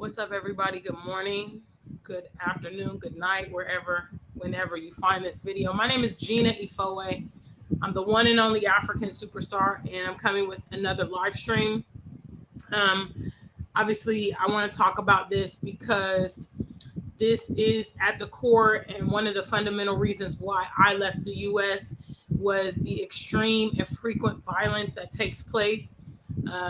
What's up, everybody? Good morning, good afternoon, good night, whenever you find this video. My name is Gina Ifoe. I'm the one and only African superstar, and I'm coming with another live stream. Obviously, I want to talk about this because this is at the core, and one of the fundamental reasons why I left the U.S. was the extreme and frequent violence that takes place.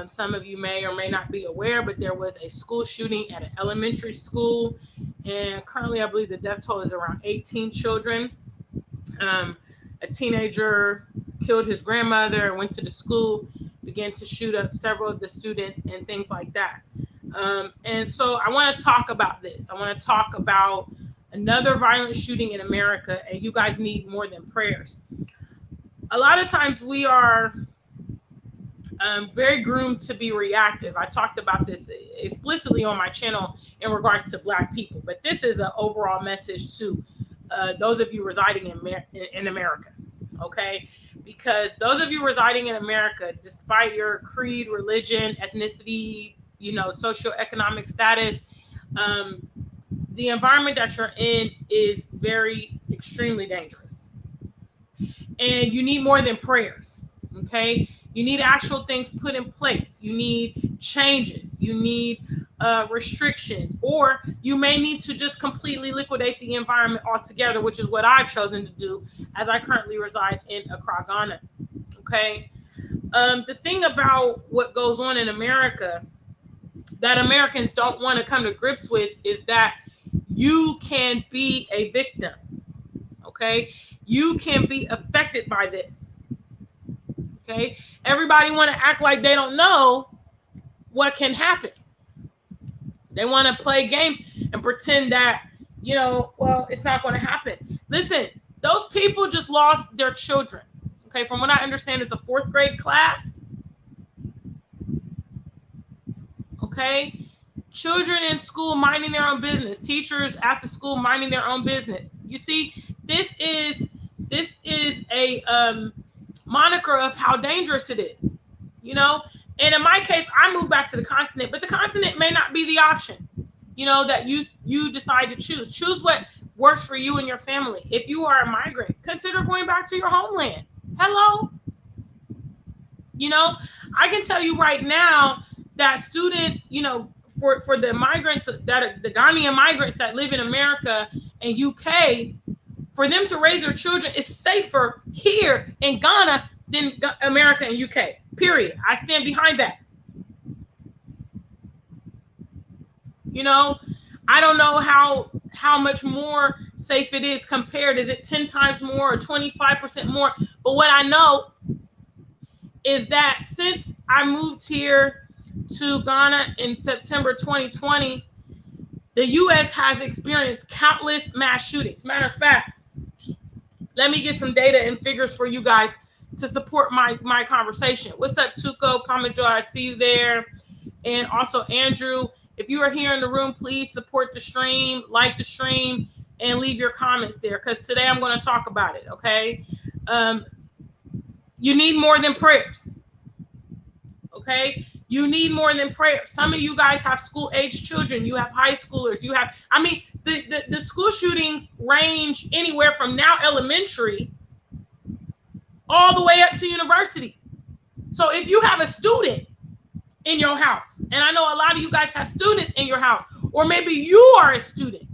Some of you may or may not be aware, but there was a school shooting at an elementary school, and currently I believe the death toll is around 18 children. A teenager killed his grandmother and went to the school, began to shoot up several of the students and things like that. And so I want to talk about this. I want to talk about another violent shooting in America, and you guys need more than prayers. A lot of times we are very groomed to be reactive. I talked about this explicitly on my channel in regards to Black people, but this is an overall message to those of you residing in America, okay? Because those of you residing in America, despite your creed, religion, ethnicity, socioeconomic status, the environment that you're in is very, extremely dangerous. And you need more than prayers, okay? You need actual things put in place. You need changes. You need restrictions, or you may need to just completely liquidate the environment altogether, which is what I've chosen to do as I currently reside in Accra, Ghana. Okay. The thing about what goes on in America that Americans don't want to come to grips with is that you can be a victim. Okay. You can be affected by this. Okay. Everybody want to act like they don't know what can happen. They want to play games and pretend that, it's not going to happen. Listen, those people just lost their children. Okay. From what I understand, it's a 4th grade class. Okay. Children in school minding their own business. Teachers at the school minding their own business. You see, this is a moniker of how dangerous it is, and in my case, I moved back to the continent, but the continent may not be the option, that you decide to choose what works for you and your family. If you are a migrant, consider going back to your homeland. Hello. I can tell you right now that students, for the migrants, that the Ghanaian migrants that live in America and UK, for them to raise their children is safer here in Ghana than America and UK, period. I stand behind that. I don't know how much more safe it is compared. Is it 10 times more or 25% more? But what I know is that since I moved here to Ghana in September 2020, the U.S. has experienced countless mass shootings. Matter of fact, let me get some data and figures for you guys to support my conversation. What's up, Tuco? Pamajo, I see you there. And also, Andrew, if you are here in the room, please support the stream, like the stream, and leave your comments there, because today I'm going to talk about it, okay? You need more than prayers, okay? You need more than prayers. Some of you guys have school-age children. You have high schoolers. The school shootings range anywhere from now elementary all the way up to university. So if you have a student in your house, and I know a lot of you guys have students in your house, or maybe you are a student,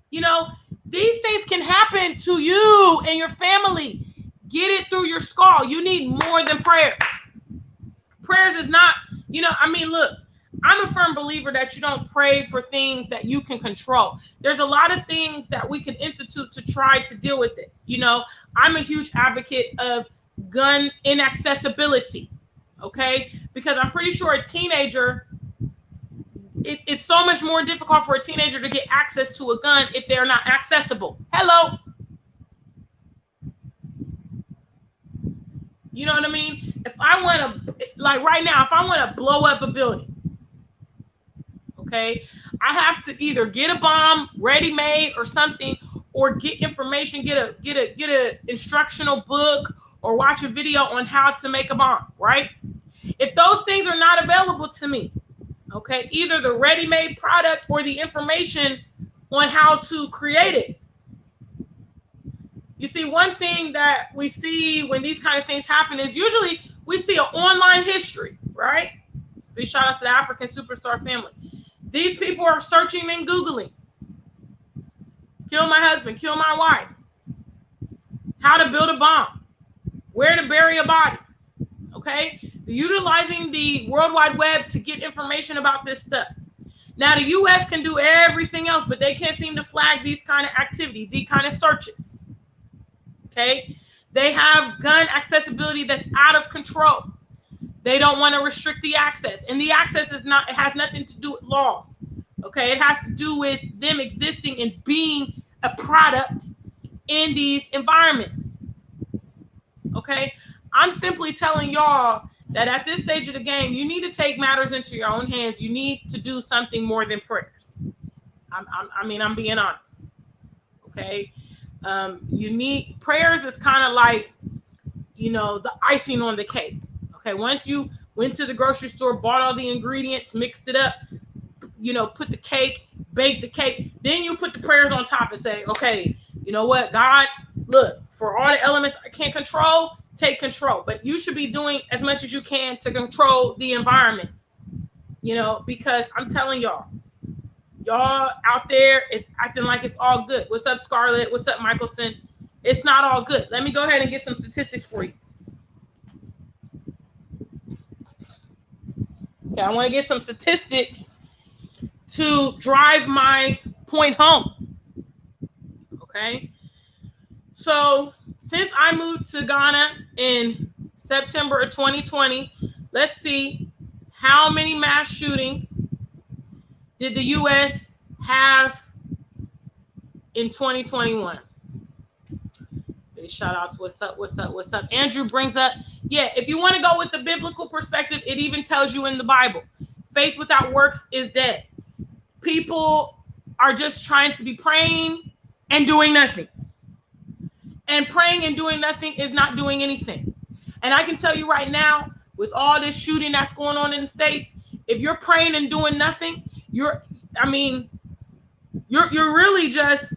these things can happen to you and your family. Get it through your skull. You need more than prayers. Prayers is not, look, I'm a firm believer that you don't pray for things that you can control. There's a lot of things that we can institute to try to deal with this. I'm a huge advocate of gun inaccessibility, okay? Because I'm pretty sure a teenager, it's so much more difficult for a teenager to get access to a gun if they're not accessible. Hello? You know what I mean? If I want to, like right now, if I want to blow up a building, okay, I have to either get a bomb ready-made or something, or get information, get a instructional book, or watch a video on how to make a bomb, right? If those things are not available to me, Okay, either the ready-made product or the information on how to create it. You see, one thing that we see when these kind of things happen is usually we see an online history, right? Big shout out to the African superstar family. These people are searching and Googling. Kill my husband, kill my wife. How to build a bomb. Where to bury a body. Okay? Utilizing the World Wide Web to get information about this stuff. Now, the U.S. can do everything else, but they can't seem to flag these kind of activities, these kind of searches. Okay? They have gun accessibility that's out of control. They don't want to restrict the access. And the access is not, it has nothing to do with laws. Okay? It has to do with them existing and being a product in these environments. Okay? I'm simply telling y'all that at this stage of the game, you need to take matters into your own hands. You need to do something more than prayers. I'm being honest. Okay? You need, prayers is kind of like, you know, the icing on the cake. Okay? Once you went to the grocery store, bought all the ingredients, mixed it up, you know, put the cake, bake the cake, then you put the prayers on top and say, okay, you know what, God, look, for all the elements I can't control, take control. But you should be doing as much as you can to control the environment, you know, because I'm telling y'all out there is acting like it's all good. What's up, Scarlett? What's up, Michelson? It's not all good. Let me go ahead and get some statistics for you. Okay, I want to get some statistics to drive my point home. Okay, so since I moved to Ghana in September of 2020, let's see how many mass shootings did the U.S. have in 2021. Big shout outs. What's up? What's up? What's up? Andrew brings up, yeah, if you want to go with the biblical perspective, it even tells you in the Bible, faith without works is dead. People are just trying to be praying and doing nothing. And praying and doing nothing is not doing anything. And I can tell you right now, with all this shooting that's going on in the States, if you're praying and doing nothing, you're really just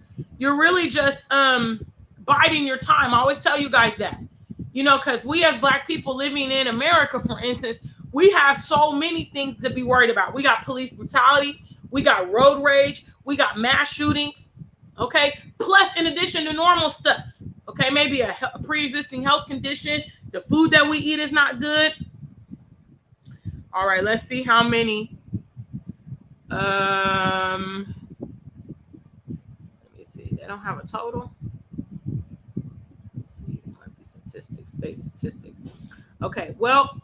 biding your time. I always tell you guys that, you know, because we as Black people living in America, for instance, we have so many things to be worried about. We got police brutality, we got road rage, we got mass shootings, okay? Plus, in addition to normal stuff, okay? Maybe a pre-existing health condition, the food that we eat is not good. All right, let's see how many. Let me see. They don't have a total. Let's see. Monthly statistics, state statistics. Okay, well.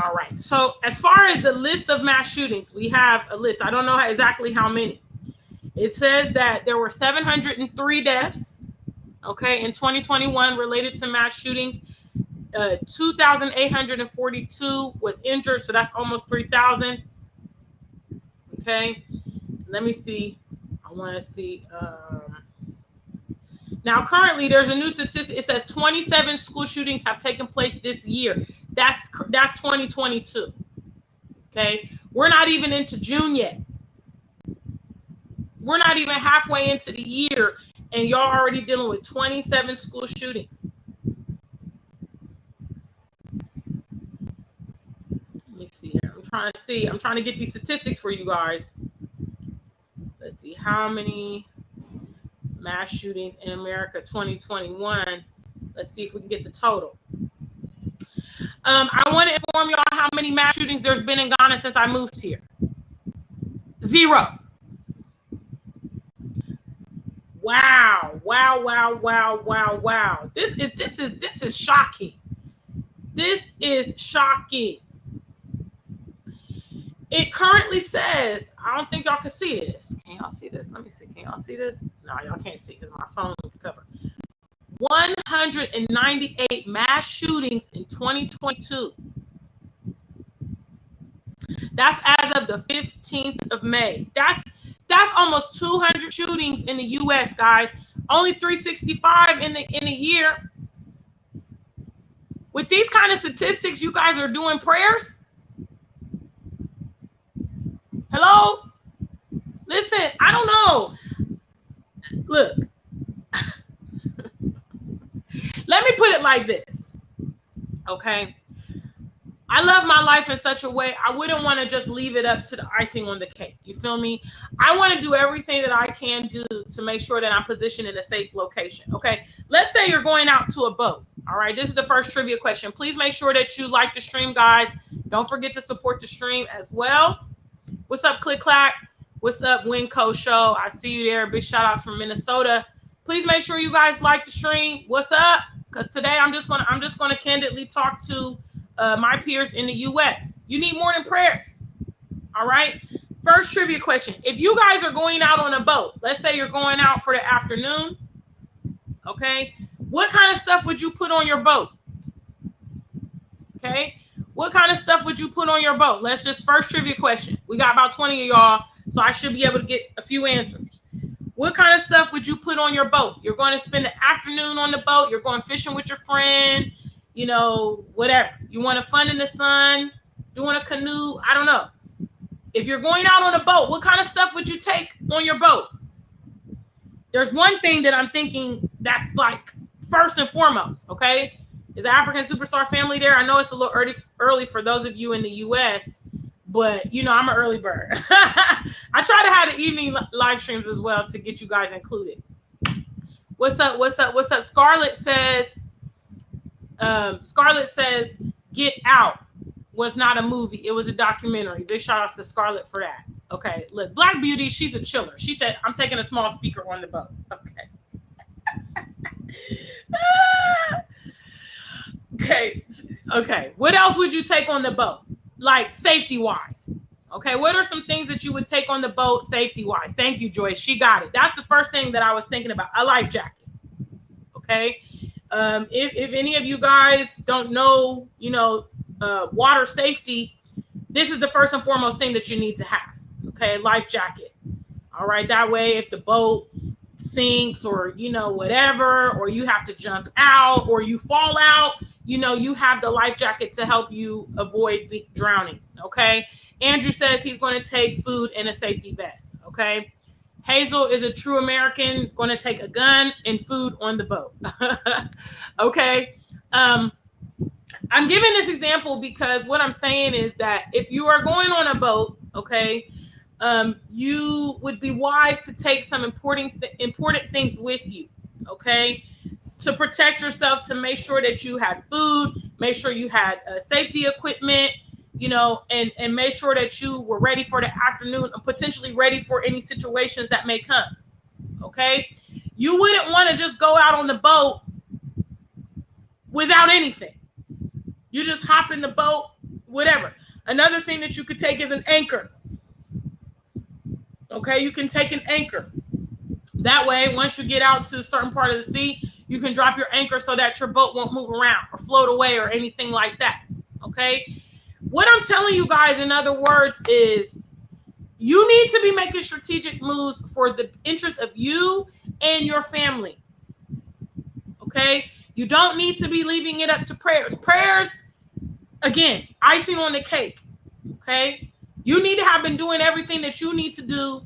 All right. So as far as the list of mass shootings, we have a list. I don't know exactly how many. It says that there were 703 deaths, okay, in 2021 related to mass shootings. 2,842 was injured, so that's almost 3,000. Okay, let me see. I want to see. Now, currently, there's a new statistic. It says 27 school shootings have taken place this year. That's 2022. Okay, we're not even into June yet. We're not even halfway into the year, and y'all already dealing with 27 school shootings. Let me see here. I'm trying to get these statistics for you guys. Let's see how many mass shootings in America 2021. Let's see if we can get the total. I want to inform y'all how many mass shootings there's been in Ghana since I moved here. 0. Wow. This is shocking. This is shocking. It currently says, I don't think y'all can see this. Can y'all see this? Let me see. Can y'all see this? No, y'all can't see because my phone is covered. 198 mass shootings in 2022. That's as of the 15th of May. That's almost 200 shootings in the U.S., guys. Only 365 in a year. With these kind of statistics, you guys are doing prayers? Hello? Listen, I don't know. Look, let me put it like this, okay? I love my life in such a way, I wouldn't want to just leave it up to the icing on the cake. You feel me? I want to do everything that I can do to make sure that I'm positioned in a safe location, okay? Let's say you're going out to a boat, all right? This is the first trivia question. Please make sure that you like the stream, guys. Don't forget to support the stream as well. What's up, Click Clack? What's up, Winco Show? I see you there. Big shout outs from Minnesota. Please make sure you guys like the stream. What's up? Because today I'm just gonna candidly talk to my peers in the U.S. You need more than prayers. All right. First trivia question: if you guys are going out on a boat, let's say you're going out for the afternoon, okay, what kind of stuff would you put on your boat? Okay, what kind of stuff would you put on your boat? Let's just first trivia question. We got about 20 of y'all, so I should be able to get a few answers. What kind of stuff would you put on your boat? You're going to spend the afternoon on the boat. You're going fishing with your friend, you know, whatever. You want to fun in the sun, doing a canoe. I don't know. If you're going out on a boat, what kind of stuff would you take on your boat? There's one thing that I'm thinking that's like first and foremost, okay? Is the African Superstar family there? I know it's a little early for those of you in the U.S., but, you know, I'm an early bird. I try to have the evening live streams as well to get you guys included. What's up? What's up? What's up? Scarlett says, Get Out was not a movie. It was a documentary. Big shout outs to Scarlett for that. Okay. Look, Black Beauty, she's a chiller. She said, I'm taking a small speaker on the boat. Okay. Okay. What else would you take on the boat? Like safety wise. Okay. What are some things that you would take on the boat safety wise? Thank you, Joyce. She got it. That's the first thing that I was thinking about. A life jacket. Okay. If any of you guys don't know, you know, water safety, this is the first and foremost thing that you need to have. Okay. Life jacket. All right. That way, if the boat sinks or, you know, whatever, or you have to jump out or you fall out, you know, you have the life jacket to help you avoid drowning. Okay. Andrew says he's going to take food and a safety vest. Okay. Hazel is a true American, going to take a gun and food on the boat. Okay. I'm giving this example because what I'm saying is that if you are going on a boat, okay, you would be wise to take some important things with you, okay, to protect yourself, to make sure that you had food, make sure you had safety equipment, you know, and make sure that you were ready for the afternoon and potentially ready for any situations that may come, okay? You wouldn't want to just go out on the boat without anything. You just hop in the boat, whatever. Another thing that you could take is an anchor. Okay, you can take an anchor. That way, once you get out to a certain part of the sea, you can drop your anchor so that your boat won't move around or float away or anything like that. Okay, what I'm telling you guys, in other words, is you need to be making strategic moves for the interest of you and your family. Okay, you don't need to be leaving it up to prayers. Prayers, again, icing on the cake. Okay. You need to have been doing everything that you need to do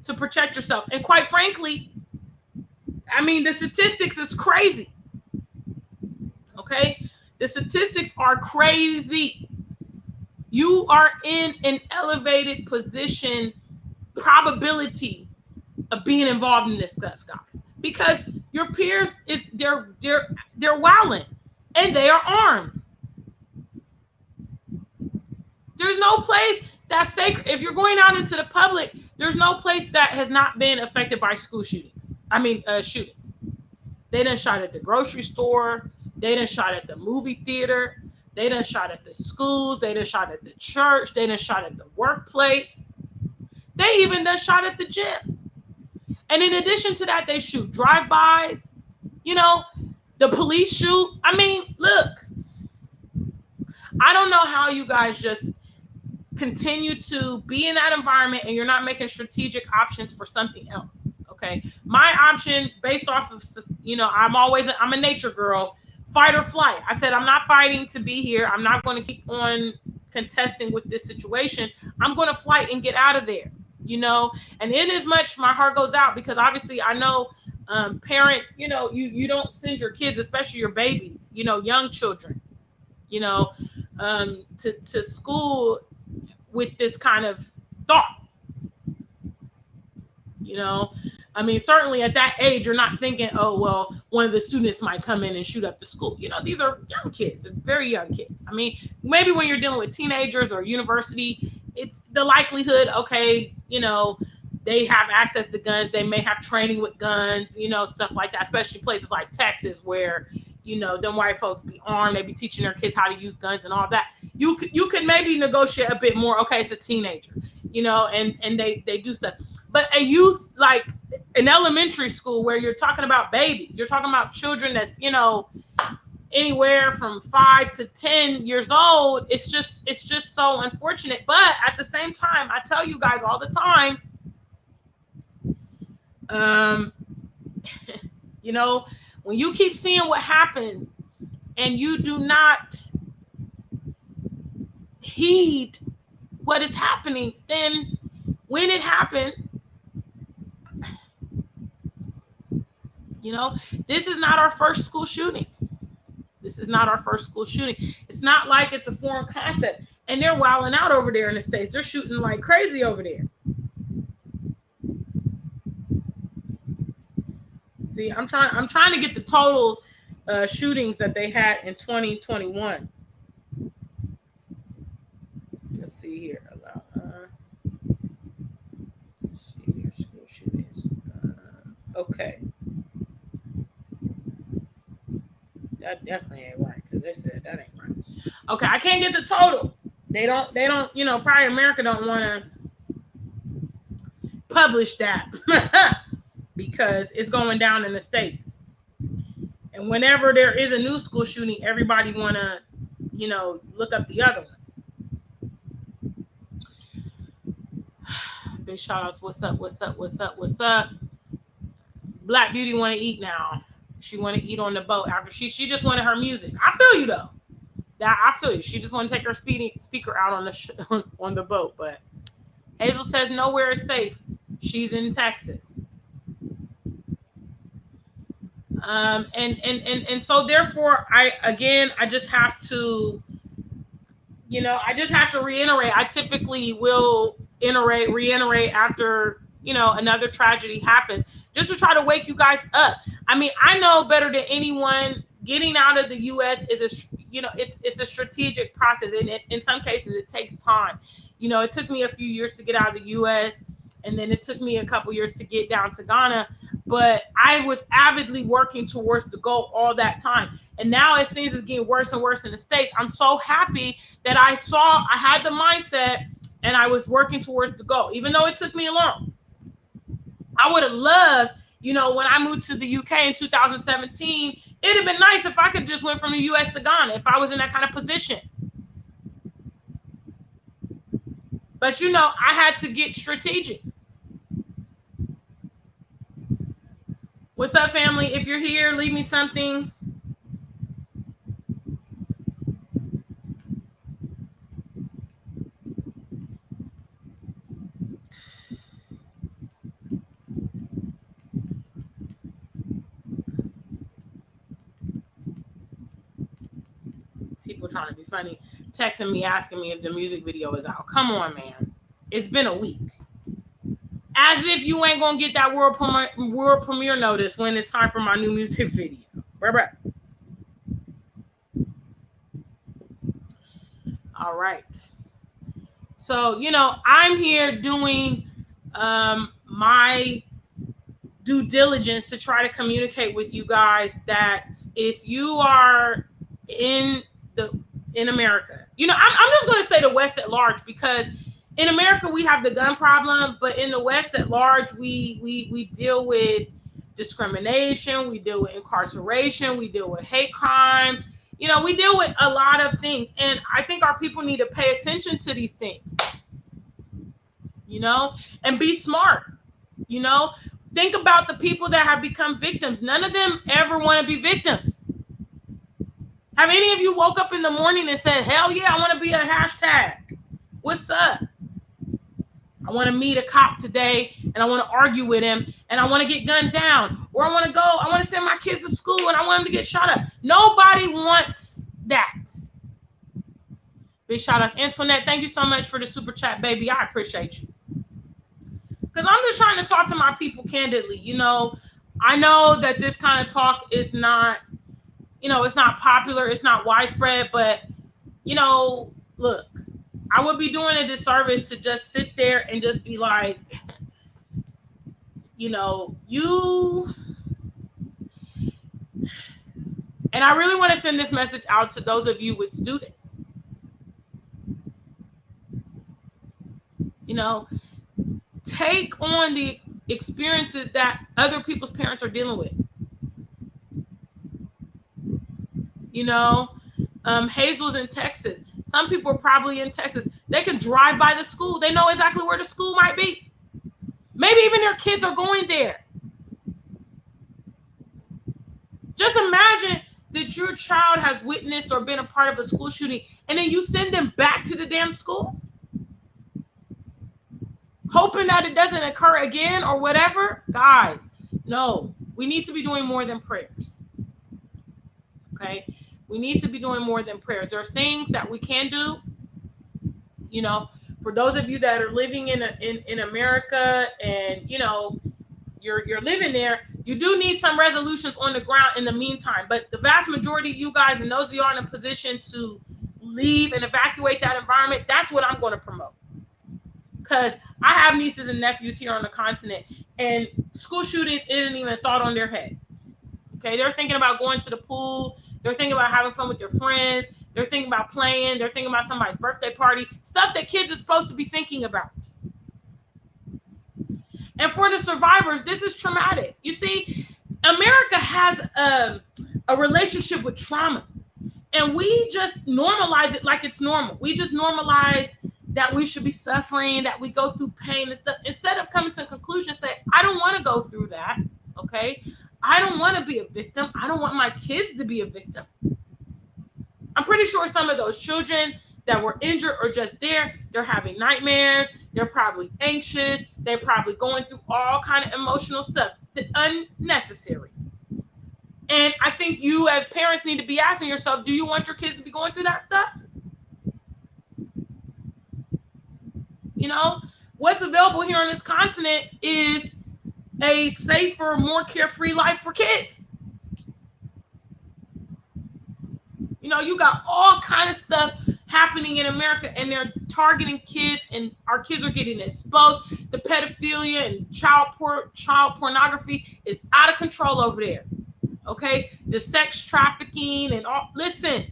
to protect yourself. And quite frankly, I mean, the statistics is crazy. Okay? The statistics are crazy. You are in an elevated position, probability of being involved in this stuff, guys. Because your peers, they're wilding and they are armed. There's no place that's sacred. If you're going out into the public, there's no place that has not been affected by school shootings. Shootings. They done shot at the grocery store. They done shot at the movie theater. They done shot at the schools. They done shot at the church. They done shot at the workplace. They even done shot at the gym. And in addition to that, they shoot drive-bys. You know, the police shoot. I mean, look, I don't know how you guys just continue to be in that environment and you're not making strategic options for something else. Okay. My option based off of, you know, I'm a nature girl, fight or flight. I said, I'm not fighting to be here. I'm not going to keep on contesting with this situation, I'm going to flight and get out of there, you know. And in as much my heart goes out, because obviously I know parents, you know, you don't send your kids, especially your babies, you know, young children, you know, to school with this kind of thought, you know. I mean, certainly at that age, you're not thinking, oh, well, one of the students might come in and shoot up the school. You know, these are young kids, very young kids. I mean, maybe when you're dealing with teenagers or university, it's the likelihood, okay, you know, they have access to guns. They may have training with guns, you know, stuff like that, especially places like Texas where, you know, them white folks be armed. They be teaching their kids how to use guns and all that. You could maybe negotiate a bit more. Okay, it's a teenager, you know, and they do stuff. But a youth, like an elementary school where you're talking about babies, you're talking about children that's, you know, anywhere from 5 to 10 years old. It's just so unfortunate. But at the same time, I tell you guys all the time, you know, when you keep seeing what happens and you do not heed what is happening, then when it happens, you know, this is not our first school shooting. This is not our first school shooting. It's not like it's a foreign concept. And they're wilding out over there in the States. They're shooting like crazy over there. See, I'm trying to get the total shootings that they had in 2021. Let's see here. Let's see here, school shootings. Okay. That definitely ain't right, because they said that ain't right. Okay, I can't get the total. They don't, you know, probably America don't want to publish that because it's going down in the States. And whenever there is a new school shooting, everybody want to, you know, look up the other ones. Big shout outs. What's up? What's up? What's up? What's up? Black Beauty want to eat now. She want to eat on the boat after she just wanted her music. I feel you though. I feel you. She just want to take her speaker out on the on the boat. But Hazel says nowhere is safe. She's in Texas. And so therefore I just have to, you know, I just have to reiterate. I typically will reiterate after, you know, another tragedy happens, just to try to wake you guys up. I mean, I know better than anyone, getting out of the U.S. is it's a strategic process, and in some cases it takes time. You know, it took me a few years to get out of the U.S., and then it took me a couple years to get down to Ghana, but I was avidly working towards the goal all that time. And now as things are getting worse and worse in the States, I'm so happy that I had the mindset and I was working towards the goal, even though it took me long. I would have loved, you know, when I moved to the UK in 2017, it'd have been nice if I could just went from the US to Ghana, if I was in that kind of position. But, you know, I had to get strategic. What's up, family? If you're here, leave me something. People trying to be funny, texting me, asking me if the music video is out. Come on, man. It's been a week. As if you ain't gonna get that world premiere notice when it's time for my new music video. Right. All right. So, you know, I'm here doing my due diligence to try to communicate with you guys that if you are in America, you know, I'm just going to say the West at large, because in America we have the gun problem, but in the West at large we deal with discrimination, we deal with incarceration, we deal with hate crimes. You know, we deal with a lot of things, and I think our people need to pay attention to these things, you know, and be smart. You know, think about the people that have become victims. None of them ever want to be victims. Have any of you woke up in the morning and said, hell yeah, I want to be a hashtag? What's up? I want to meet a cop today and I want to argue with him and I want to get gunned down. Or I want to send my kids to school and I want them to get shot up. Nobody wants that. Big shout out to Antoinette. Thank you so much for the super chat, baby. I appreciate you. Because I'm just trying to talk to my people candidly. You know, I know that this kind of talk is not, you know, it's not popular. It's not widespread. But, you know, look, I would be doing a disservice to just sit there and just be like, you know, and I really want to send this message out to those of you with students. You know, take on the experiences that other people's parents are dealing with. You know, Hazel's in Texas. Some people are probably in Texas. They can drive by the school. They know exactly where the school might be. Maybe even their kids are going there. Just imagine that your child has witnessed or been a part of a school shooting, and then you send them back to the damn schools, hoping that it doesn't occur again or whatever. Guys, no, we need to be doing more than prayers. Okay? We need to be doing more than prayers. There's things that we can do. You know, for those of you that are living in America and, you know, you're living there, you do need some resolutions on the ground in the meantime. But the vast majority of you guys and those of you are in a position to leave and evacuate that environment, that's what I'm going to promote. Because I have nieces and nephews here on the continent, and school shootings isn't even a thought on their head. Okay, they're thinking about going to the pool. They're thinking about having fun with their friends. They're thinking about playing. They're thinking about somebody's birthday party. Stuff that kids are supposed to be thinking about. And for the survivors, this is traumatic. You see, America has a relationship with trauma. And we just normalize it like it's normal. We just normalize that we should be suffering, that we go through pain and stuff. Instead of coming to a conclusion, say, I don't want to go through that. Okay? I don't want to be a victim. I don't want my kids to be a victim. I'm pretty sure some of those children that were injured or just there, they're having nightmares. They're probably anxious. They're probably going through all kind of emotional stuff that's unnecessary. And I think you as parents need to be asking yourself, do you want your kids to be going through that stuff? You know, what's available here on this continent is a safer, more carefree life for kids. You know, you got all kind of stuff happening in America, and they're targeting kids, and our kids are getting exposed. The pedophilia and child pornography is out of control over there. Okay, the sex trafficking and all. Listen,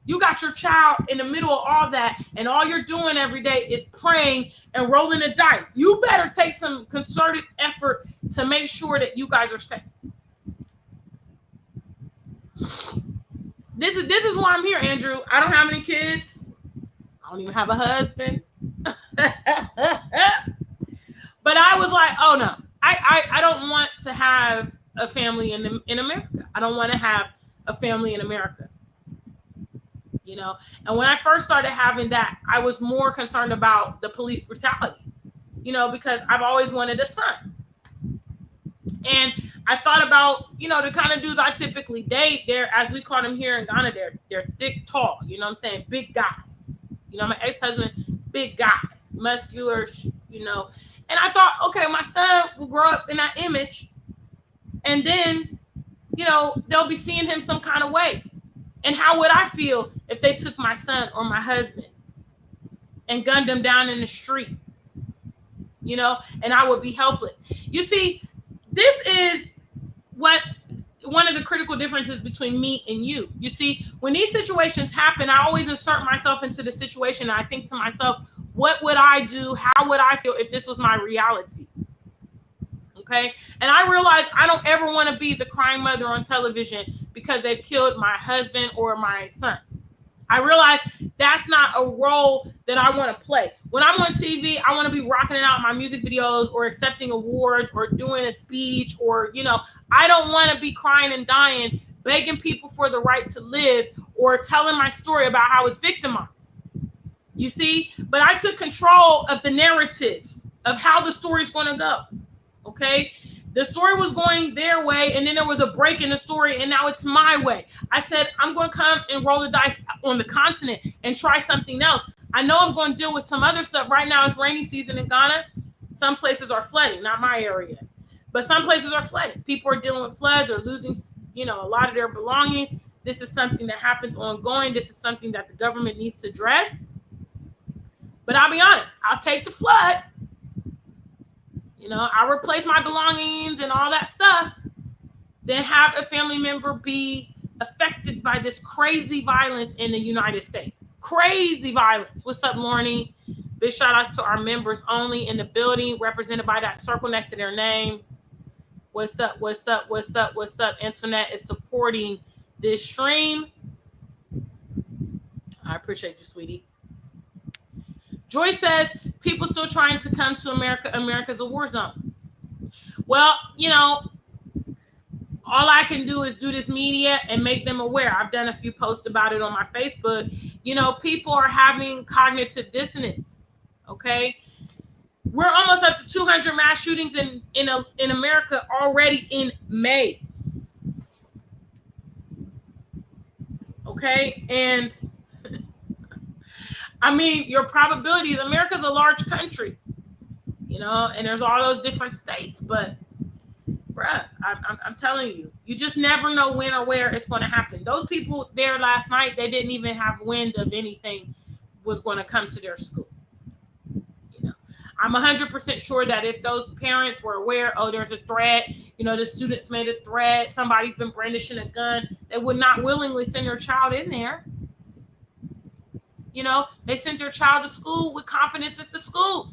you got your child in the middle of all that, and all you're doing every day is praying and rolling the dice. You better take some concerted effort to make sure that you guys are safe. This is why I'm here, Andrew. I don't have any kids. I don't even have a husband. But I was like, oh no, I don't want to have a family in America. I don't want to have a family in America. You know, and when I first started having that, I was more concerned about the police brutality, you know, because I've always wanted a son. And I thought about, you know, the kind of dudes I typically date. They're, as we call them here in Ghana, they're thick, tall, you know what I'm saying? Big guys. You know, my ex-husband, big guys, muscular, you know. And I thought, okay, my son will grow up in that image. And then, you know, they'll be seeing him some kind of way. And how would I feel if they took my son or my husband and gunned him down in the street? You know, and I would be helpless. You see, this is what one of the critical differences between me and you. You see, when these situations happen, I always insert myself into the situation. And I think to myself, what would I do? How would I feel if this was my reality? Okay. And I realize I don't ever want to be the crying mother on television because they've killed my husband or my son. I realize that's not a role that I want to play. When I'm on TV, I want to be rocking it out in my music videos or accepting awards or doing a speech or, you know, I don't want to be crying and dying, begging people for the right to live or telling my story about how I was victimized. You see, but I took control of the narrative of how the story is going to go. Okay. The story was going their way, and then there was a break in the story, and now it's my way. I said, I'm going to come and roll the dice on the continent and try something else. I know I'm going to deal with some other stuff. Right now, it's rainy season in Ghana. Some places are flooding, not my area, but some places are flooding. People are dealing with floods or losing, a lot of their belongings. This is something that happens ongoing. This is something that the government needs to address. But I'll be honest, I'll take the flood. I'll replace my belongings and all that stuff, then have a family member be affected by this crazy violence in the United States. Crazy violence. What's up, Lorne? Big shout outs to our members only in the building, represented by that circle next to their name. What's up? What's up? What's up? What's up? Internet is supporting this stream. I appreciate you, sweetie. Joy says, people still trying to come to America. America's a war zone. Well, all I can do is do this media and make them aware. I've done a few posts about it on my Facebook. People are having cognitive dissonance. Okay. We're almost up to 200 mass shootings in America already in May. Okay. And your probabilities, America's a large country, and there's all those different states, but bruh, I'm telling you, you just never know when or where it's going to happen. Those people there last night, they didn't even have wind of anything was going to come to their school. I'm 100% sure that if those parents were aware, oh, there's a threat, the students made a threat, somebody's been brandishing a gun, they would not willingly send their child in there. They sent their child to school with confidence at the school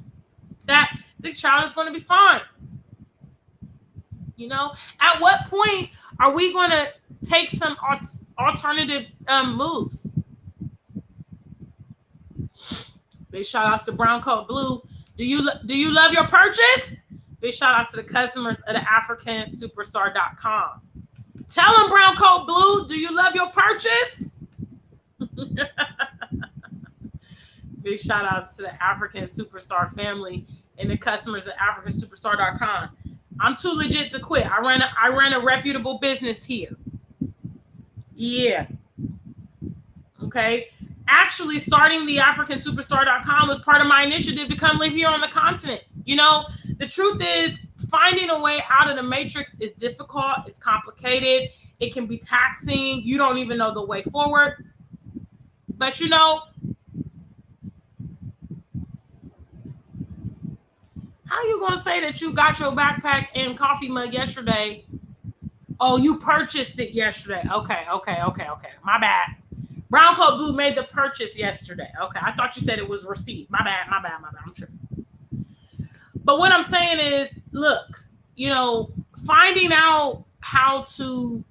that the child is going to be fine. At what point are we going to take some alternative moves? Big shout outs to Brown Coat Blue. Do you love your purchase? Big shout outs to the customers of the AfrikanSuperstar.com. Tell them, Brown Coat Blue, do you love your purchase? Big shout outs to the African Superstar family and the customers at AfrikanSuperstar.com. I'm too legit to quit. I run a reputable business here. Yeah. Okay. Actually, starting the AfrikanSuperstar.com was part of my initiative to come live here on the continent. The truth is, finding a way out of the matrix is difficult. It's complicated. It can be taxing. You don't even know the way forward. But how you gonna say that you got your backpack and coffee mug yesterday? Oh, you purchased it yesterday. Okay. My bad. Brown Coat Blue made the purchase yesterday. Okay, I thought you said it was received. My bad. I'm tripping. But what I'm saying is, look, finding out how to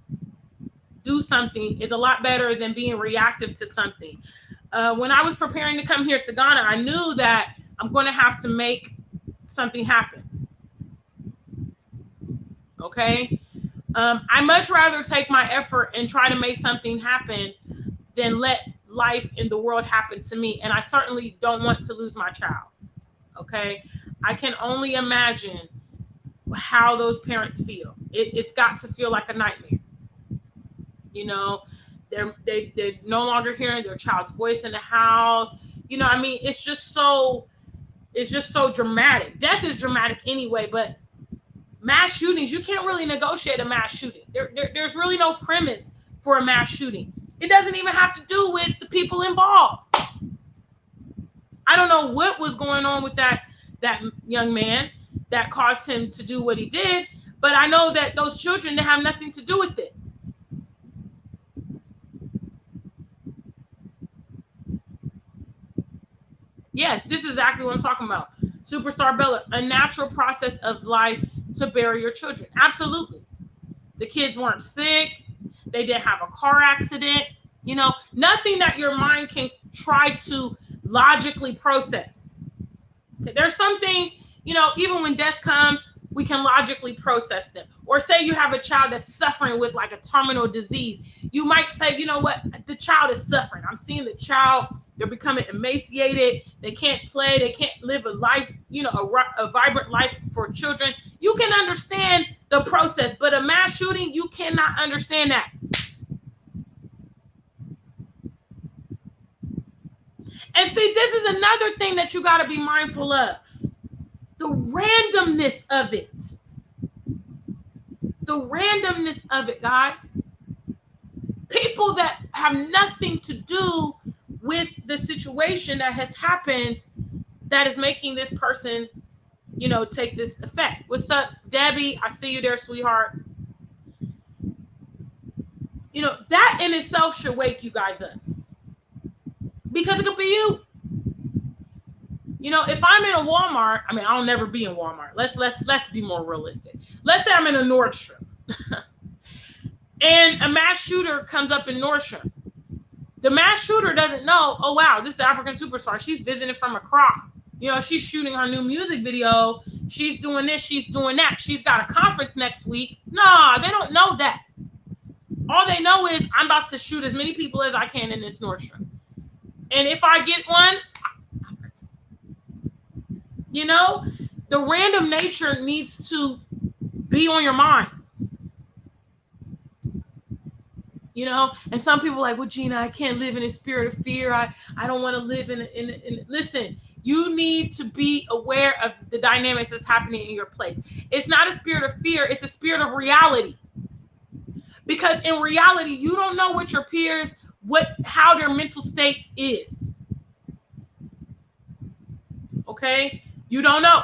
do something is a lot better than being reactive to something. When I was preparing to come here to Ghana, I knew that I'm going to have to make something happen. Okay. I much rather take my effort and try to make something happen than let life in the world happen to me. And I certainly don't want to lose my child. Okay. I can only imagine how those parents feel. It's got to feel like a nightmare. They're no longer hearing their child's voice in the house. It's just so dramatic. Death is dramatic anyway, but mass shootings, you can't really negotiate a mass shooting. There's really no premise for a mass shooting. It doesn't even have to do with the people involved. I don't know what was going on with that young man that caused him to do what he did, but I know that those children, they have nothing to do with it. Yes, this is exactly what I'm talking about. Superstar Bella, a natural process of life to bury your children. Absolutely. The kids weren't sick. They didn't have a car accident. Nothing that your mind can try to logically process. Okay, there's some things, even when death comes, we can logically process them. Or say you have a child that's suffering with like a terminal disease. you might say, you know what, the child is suffering. I'm seeing the child, they're becoming emaciated. They can't play. They can't live a life, you know, a vibrant life for children. You can understand the process, but a mass shooting, you cannot understand that. And see, this is another thing that you got to be mindful of. The randomness of it. The randomness of it, guys. People that have nothing to do with the situation that has happened that is making this person, you know, take this effect. What's up, Debbie? I see you there, sweetheart. You know, that in itself should wake you guys up. Because it could be you. You know, if I'm in a Walmart, I mean, I'll never be in Walmart. Let's be more realistic. Let's say I'm in a Nordstrom. And a mass shooter comes up in Nordstrom. The mass shooter doesn't know, oh, wow, this is an African superstar. She's visiting from Accra. You know, she's shooting her new music video. She's doing this. She's doing that. She's got a conference next week. No, they don't know that. All they know is I'm about to shoot as many people as I can in this Nordstrom. And if I get one, you know, the random nature needs to be on your mind. You know, and some people are like, well, Gina, I can't live in a spirit of fear. I don't want to live in. Listen, you need to be aware of the dynamics that's happening in your place. It's not a spirit of fear. It's a spirit of reality. Because in reality, you don't know what your peers, how their mental state is. Okay? You don't know.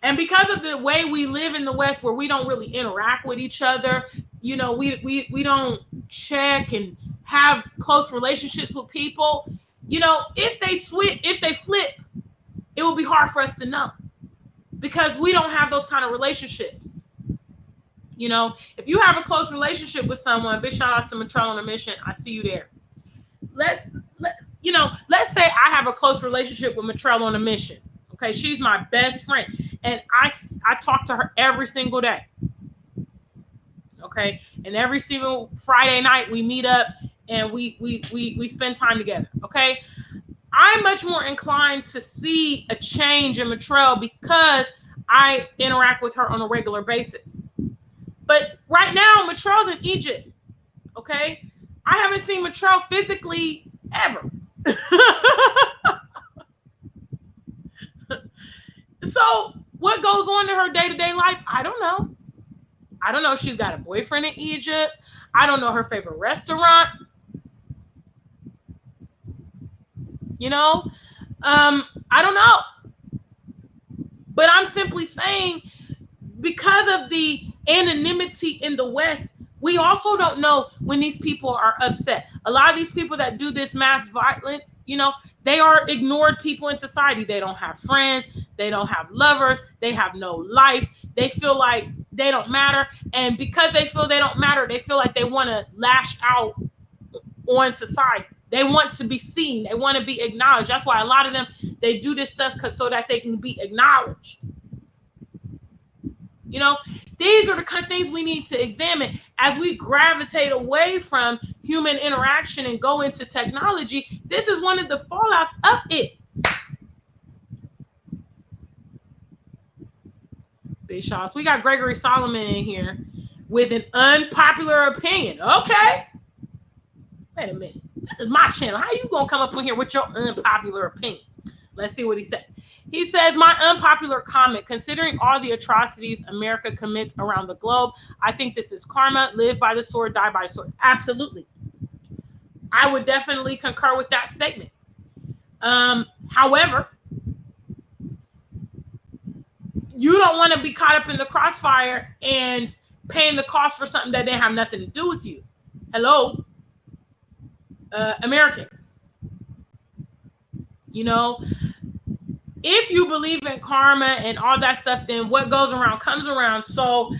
And because of the way we live in the West, where we don't really interact with each other, you know, we don't check and have close relationships with people. You know, if they flip, it will be hard for us to know because we don't have those kind of relationships. You know, if you have a close relationship with someone, big shout out to Montreal on a Mission. I see you there. Let's say I have a close relationship with Montreal on a Mission. Okay, she's my best friend, and I talk to her every single day. Okay, and every single Friday night we meet up and we spend time together. Okay, I'm much more inclined to see a change in Montreal because I interact with her on a regular basis. But right now, Montreal's in Egypt. Okay, I haven't seen Montreal physically ever. So what goes on in her day-to-day life? I don't know. I don't know if she's got a boyfriend in Egypt. I don't know her favorite restaurant. You know, I don't know. But I'm simply saying, because of the anonymity in the West, we also don't know when these people are upset. A lot of these people that do this mass violence, you know, they are ignored people in society. They don't have friends. They don't have lovers. They have no life. They feel like they don't matter. And because they feel they don't matter, they feel like they want to lash out on society. They want to be seen. They want to be acknowledged. That's why a lot of them, they do this stuff so that they can be acknowledged. You know, these are the kind of things we need to examine as we gravitate away from human interaction and go into technology. This is one of the fallouts of it. Big shots. We got Gregory Solomon in here with an unpopular opinion. Okay. Wait a minute. This is my channel. How you going to come up in here with your unpopular opinion? Let's see what he says. He says, my unpopular comment, considering all the atrocities America commits around the globe, I think this is karma. Live by the sword, die by the sword. Absolutely. I would definitely concur with that statement. However, you don't want to be caught up in the crossfire and paying the cost for something that didn't have nothing to do with you. Hello, Americans. You know, if you believe in karma and all that stuff, then what goes around comes around. So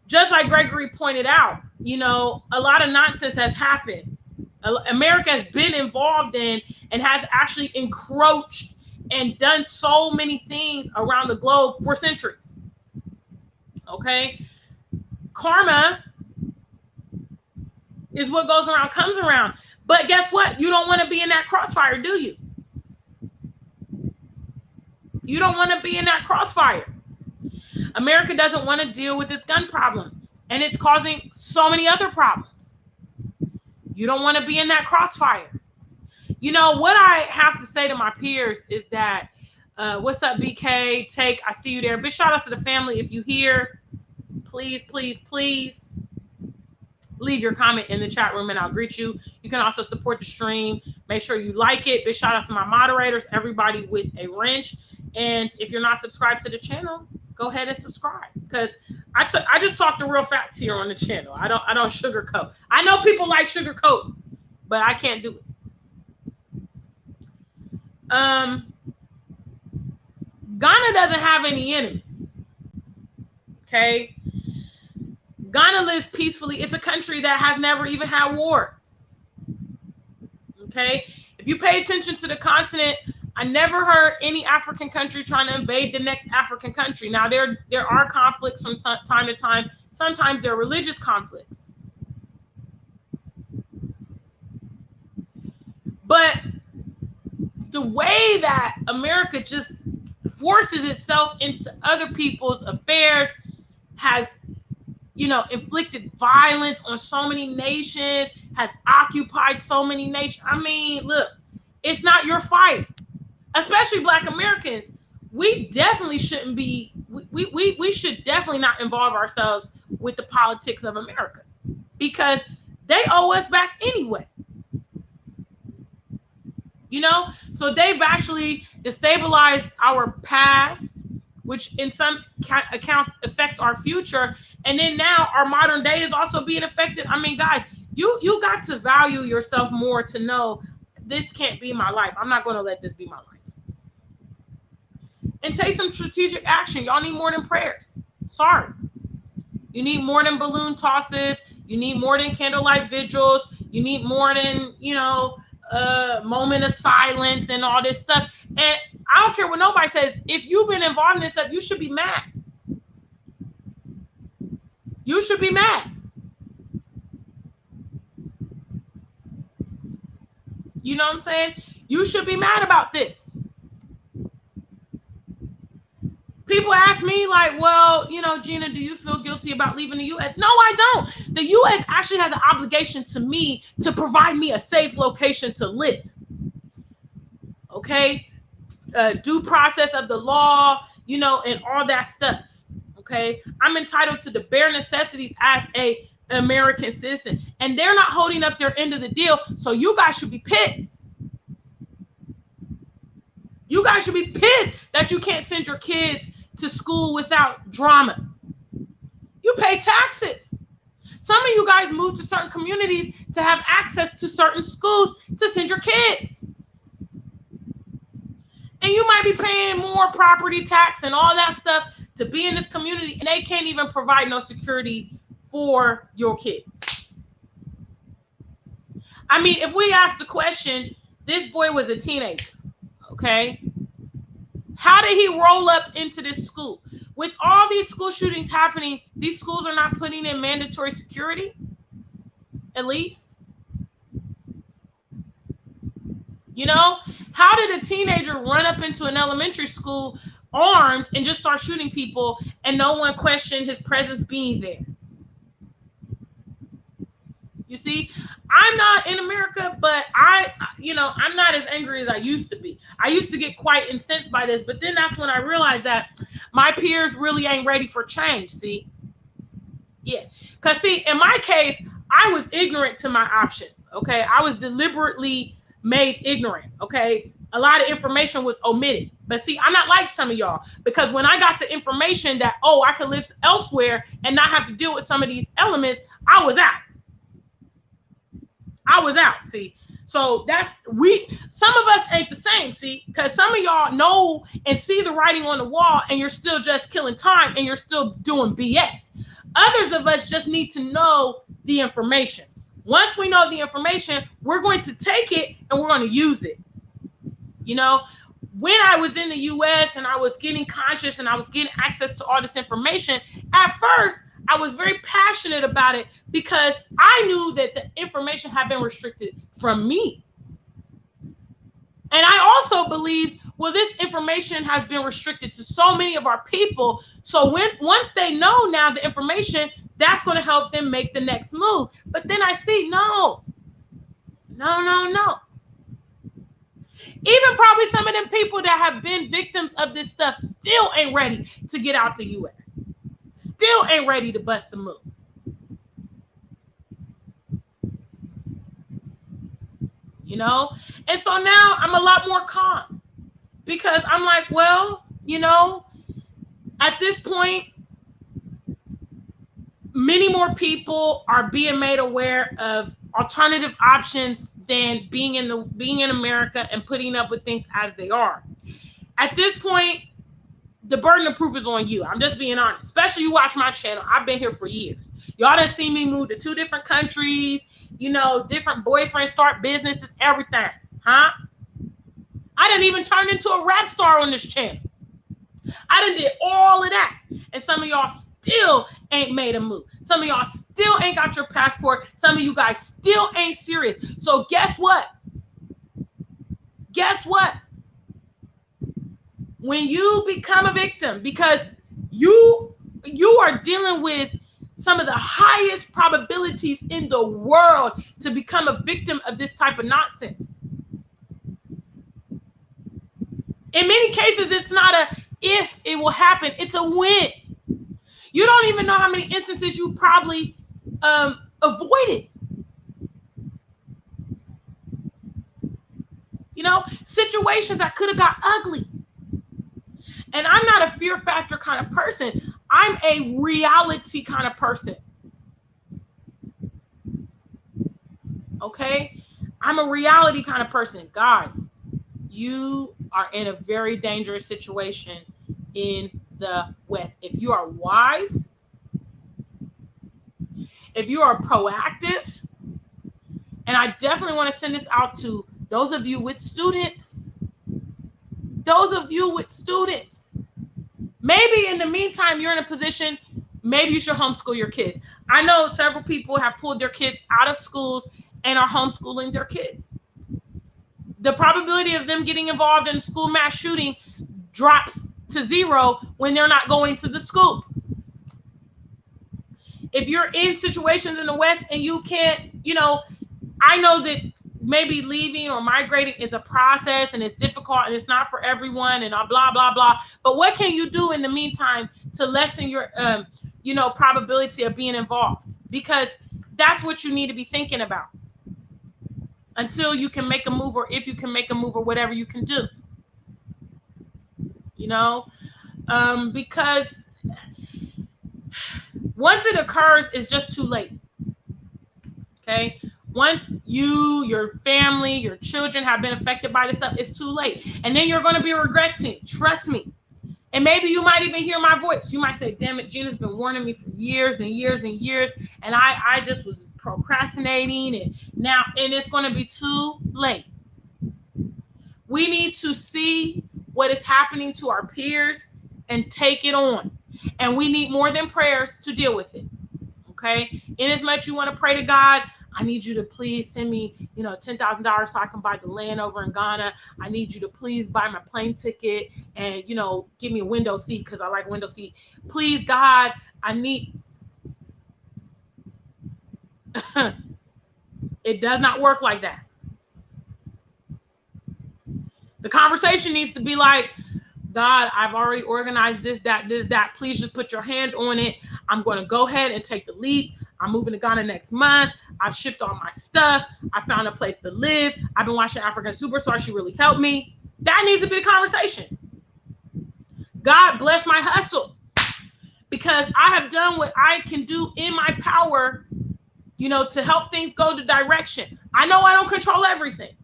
just like Gregory pointed out, you know, a lot of nonsense has happened. America has been involved in and has actually encroached and done so many things around the globe for centuries. Okay. Karma is what goes around comes around. But guess what? You don't want to be in that crossfire, do you? You don't want to be in that crossfire. America doesn't want to deal with this gun problem, and it's causing so many other problems. You don't want to be in that crossfire. You know, what I have to say to my peers is that, what's up, BK? Take, I see you there. Big shout out to the family. If you hear, please, please, please leave your comment in the chat room and I'll greet you. You can also support the stream. Make sure you like it. Big shout out to my moderators, everybody with a wrench. And if you're not subscribed to the channel, go ahead and subscribe, because I just talk the real facts here on the channel. I don't sugarcoat. I know people like sugarcoat, but I can't do it. Ghana doesn't have any enemies. Okay. Ghana lives peacefully. It's a country that has never even had war. Okay. If you pay attention to the continent, I never heard any African country trying to invade the next African country. Now, there are conflicts from time to time. Sometimes they're religious conflicts. But the way that America just forces itself into other people's affairs has, you know, inflicted violence on so many nations, has occupied so many nations. I mean, look, it's not your fight. Especially Black Americans, we definitely shouldn't be, we should definitely not involve ourselves with the politics of America, because they owe us back anyway. You know, so they've actually destabilized our past, which in some accounts affects our future. And then now our modern day is also being affected. I mean, guys, you got to value yourself more to know this can't be my life. I'm not going to let this be my life. And take some strategic action. Y'all need more than prayers. Sorry. You need more than balloon tosses. You need more than candlelight vigils. You need more than, you know, moment of silence and all this stuff. And I don't care what nobody says. If you've been involved in this stuff, you should be mad. You should be mad. You know what I'm saying? You should be mad about this. People ask me like, well, you know, Gina, do you feel guilty about leaving the U.S.? No, I don't. The U.S. actually has an obligation to me to provide me a safe location to live. Okay? Due process of the law, you know, and all that stuff. Okay? I'm entitled to the bare necessities as a American citizen. And they're not holding up their end of the deal. So you guys should be pissed. You guys should be pissed that you can't send your kids to school without drama. You pay taxes. Some of you guys move to certain communities to have access to certain schools to send your kids. And you might be paying more property tax and all that stuff to be in this community, and they can't even provide no security for your kids. I mean, if we ask the question, this boy was a teenager, okay? How did he roll up into this school? With all these school shootings happening, these schools are not putting in mandatory security, at least. You know, how did a teenager run up into an elementary school armed and just start shooting people and no one questioned his presence being there? You see, I'm not in America, but I'm not as angry as I used to be. I used to get quite incensed by this, but then that's when I realized that my peers really ain't ready for change, see? Yeah, because see, in my case, I was ignorant to my options, okay? I was deliberately made ignorant, okay? A lot of information was omitted. But see, I'm not like some of y'all, because when I got the information that, oh, I could live elsewhere and not have to deal with some of these elements, I was out. I was out, see? So some of us ain't the same, see? Because some of y'all know and see the writing on the wall and you're still just killing time and you're still doing BS. Others of us just need to know the information. Once we know the information, we're going to take it and we're going to use it. You know, when I was in the US and I was getting conscious and I was getting access to all this information, at first, I was very passionate about it because I knew that the information had been restricted from me. And I also believed, well, this information has been restricted to so many of our people. So once they know now the information, that's going to help them make the next move. But then I see, no. Even probably some of them people that have been victims of this stuff still ain't ready to get out the U.S. Still ain't ready to bust the move. You know? And so now I'm a lot more calm because I'm like, well, you know, at this point, many more people are being made aware of alternative options than being in America and putting up with things as they are. At this point, the burden of proof is on you. I'm just being honest. Especially you watch my channel. I've been here for years. Y'all done seen me move to 2 different countries, you know, different boyfriends, start businesses, everything. Huh? I didn't even turn into a rap star on this channel. I done did all of that. And some of y'all still ain't made a move. Some of y'all still ain't got your passport. Some of you guys still ain't serious. So guess what? Guess what? When you become a victim, because you are dealing with some of the highest probabilities in the world to become a victim of this type of nonsense. In many cases, it's not a if it will happen, it's a when. You don't even know how many instances you probably avoided. You know, situations that could have got ugly. And I'm not a fear factor kind of person. I'm a reality kind of person. Okay? I'm a reality kind of person. Guys, you are in a very dangerous situation in the West. If you are wise, if you are proactive, and I definitely want to send this out to those of you with students. Those of you with students. Maybe in the meantime, you're in a position, maybe you should homeschool your kids. I know several people have pulled their kids out of schools and are homeschooling their kids. The probability of them getting involved in school mass shooting drops to 0 when they're not going to the school. If you're in situations in the West and you can't, you know, I know that maybe leaving or migrating is a process and it's difficult and it's not for everyone and blah, blah, blah. But what can you do in the meantime to lessen your, you know, probability of being involved? Because that's what you need to be thinking about until you can make a move, or if you can make a move, or whatever you can do. You know, because once it occurs, it's just too late. Okay? Once you, your family, your children have been affected by this stuff, it's too late. And then you're going to be regretting. Trust me. And maybe you might even hear my voice. You might say, damn it, Gina's been warning me for years and years and years. And I just was procrastinating. And now, and it's going to be too late. We need to see what is happening to our peers and take it on. And we need more than prayers to deal with it. Okay? Inasmuch you want to pray to God, I need you to please send me, you know, $10,000 so I can buy the land over in Ghana. I need you to please buy my plane ticket and, you know, give me a window seat because I like window seat. Please, God, I need. It does not work like that. The conversation needs to be like, God, I've already organized this, that. Please just put your hand on it. I'm going to go ahead and take the leap. I'm moving to Ghana next month. I've shipped all my stuff. I found a place to live. I've been watching African Superstar. She really helped me. That needs to be the conversation. God bless my hustle because I have done what I can do in my power, you know, to help things go the direction. I know I don't control everything.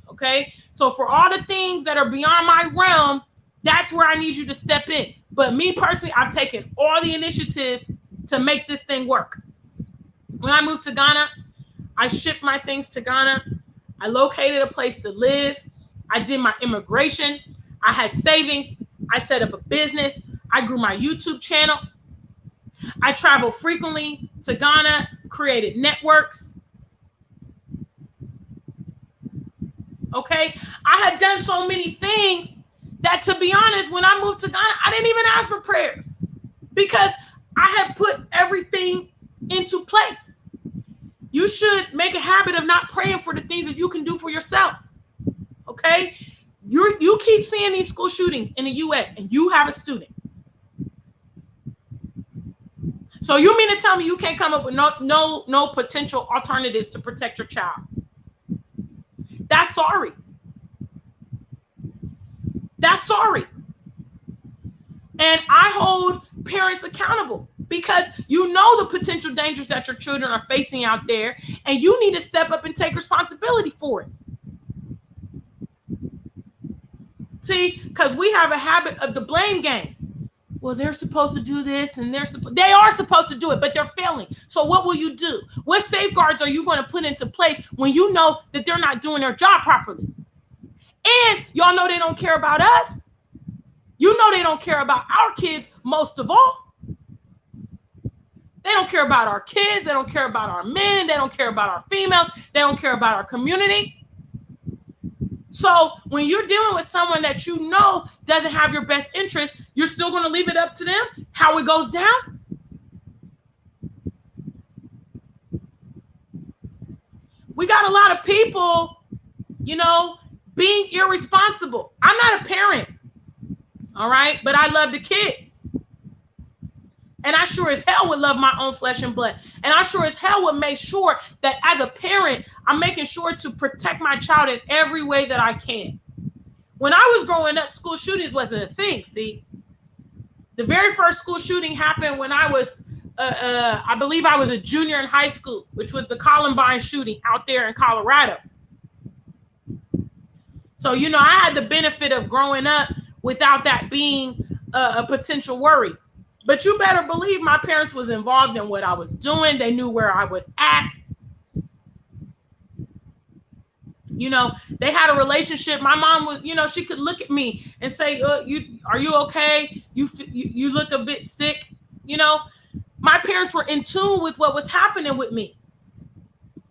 Okay. So for all the things that are beyond my realm, that's where I need you to step in. But me personally, I've taken all the initiative to make this thing work. When I moved to Ghana, I shipped my things to Ghana. I located a place to live. I did my immigration. I had savings. I set up a business. I grew my YouTube channel. I traveled frequently to Ghana, created networks. Okay, I had done so many things that, to be honest, when I moved to Ghana, I didn't even ask for prayers because I had put everything into place. You should make a habit of not praying for the things that you can do for yourself. Okay, you keep seeing these school shootings in the U.S. and you have a student. So you mean to tell me you can't come up with no potential alternatives to protect your child? That's sorry. That's sorry. And I hold parents accountable because you know the potential dangers that your children are facing out there, and you need to step up and take responsibility for it. See, because we have a habit of the blame game. Well, they're supposed to do this, and they are supposed to do it, but they're failing. So what will you do? What safeguards are you going to put into place when you know that they're not doing their job properly? And y'all know they don't care about us. You know they don't care about our kids most of all. They don't care about our kids. They don't care about our men. They don't care about our females. They don't care about our community. So when you're dealing with someone that you know doesn't have your best interest, you're still going to leave it up to them how it goes down? We got a lot of people, you know, being irresponsible. I'm not a parent, all right? But I love the kids. And I sure as hell would love my own flesh and blood. And I sure as hell would make sure that as a parent, I'm making sure to protect my child in every way that I can. When I was growing up, school shootings wasn't a thing, see? The very first school shooting happened when I was, I believe I was a junior in high school, which was the Columbine shooting out there in Colorado. So, you know, I had the benefit of growing up without that being a potential worry. But you better believe my parents was involved in what I was doing. They knew where I was at. You know, they had a relationship. My mom was, you know, she could look at me and say, are you okay? You look a bit sick. You know, my parents were in tune with what was happening with me.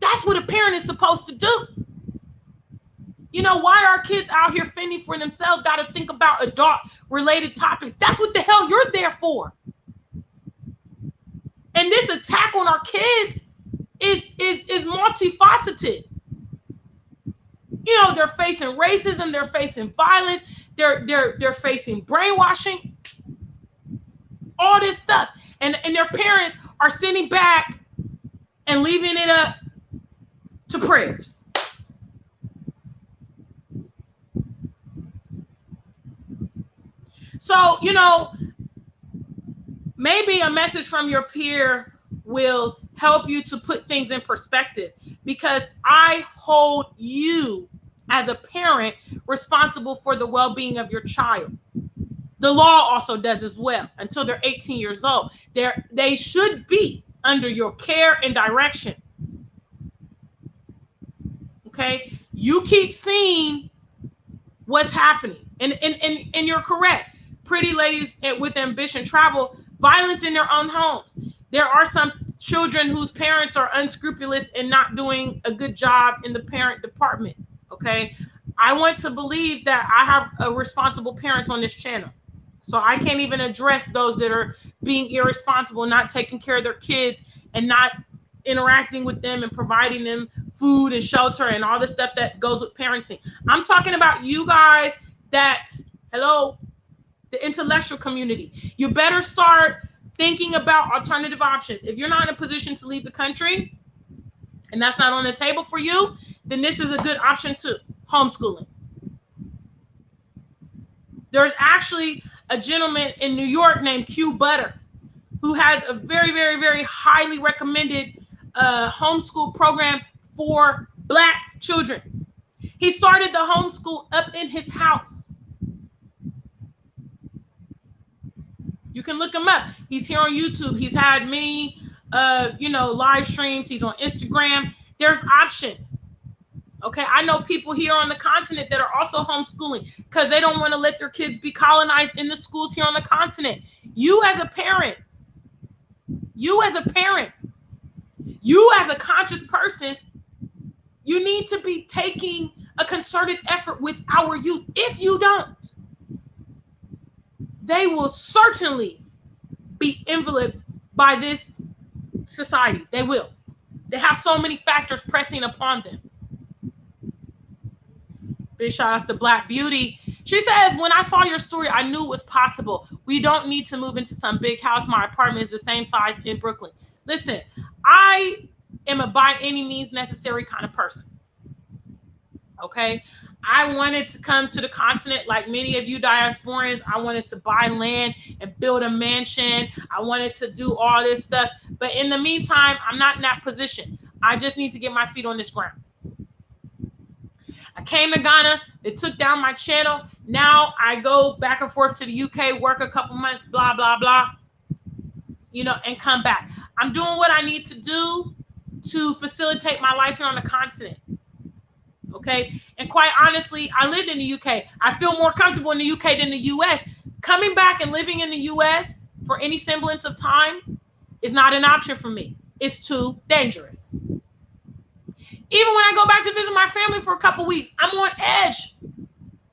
That's what a parent is supposed to do. You know, why are kids out here fending for themselves? Got to think about adult-related topics. That's what the hell you're there for. And this attack on our kids is multifaceted. You know, they're facing racism, they're facing violence, they're facing brainwashing, all this stuff. And their parents are sitting back and leaving it up to prayers. So, you know, maybe a message from your peer will help you to put things in perspective, because I hold you as a parent responsible for the well-being of your child. The law also does as well. Until they're 18 years old, they should be under your care and direction. Okay, you keep seeing what's happening, and you're correct. Pretty ladies with ambition travel, violence in their own homes. There are some children whose parents are unscrupulous and not doing a good job in the parent department. Okay, I want to believe that I have responsible parents on this channel, so I can't even address those that are being irresponsible, not taking care of their kids and not interacting with them and providing them food and shelter and all the stuff that goes with parenting. I'm talking about you guys that, hello, the intellectual community. You better start thinking about alternative options. If you're not in a position to leave the country and that's not on the table for you, then this is a good option too, homeschooling. There's actually a gentleman in New York named Q Butter who has a very, very, very highly recommended homeschool program for Black children. He started the homeschool up in his house. You can look him up. He's here on YouTube. He's had many, live streams. He's on Instagram. There's options. Okay, I know people here on the continent that are also homeschooling because they don't want to let their kids be colonized in the schools here on the continent. You as a parent, You as a parent, you as a conscious person, you need to be taking a concerted effort with our youth. If you don't, they will certainly be enveloped by this society. They will. They have so many factors pressing upon them. Big shout outs to Black Beauty. She says, when I saw your story, I knew it was possible. We don't need to move into some big house. My apartment is the same size in Brooklyn. Listen, I am a by any means necessary kind of person. Okay? I wanted to come to the continent like many of you diasporans. I wanted to buy land and build a mansion. I wanted to do all this stuff. But in the meantime, I'm not in that position. I just need to get my feet on this ground. I came to Ghana. They took down my channel. Now I go back and forth to the UK, work a couple months, blah, blah, blah, you know, and come back. I'm doing what I need to do to facilitate my life here on the continent. Okay. And quite honestly, I lived in the UK. I feel more comfortable in the UK than the US. Coming back and living in the US for any semblance of time is not an option for me. It's too dangerous. Even when I go back to visit my family for a couple weeks, I'm on edge.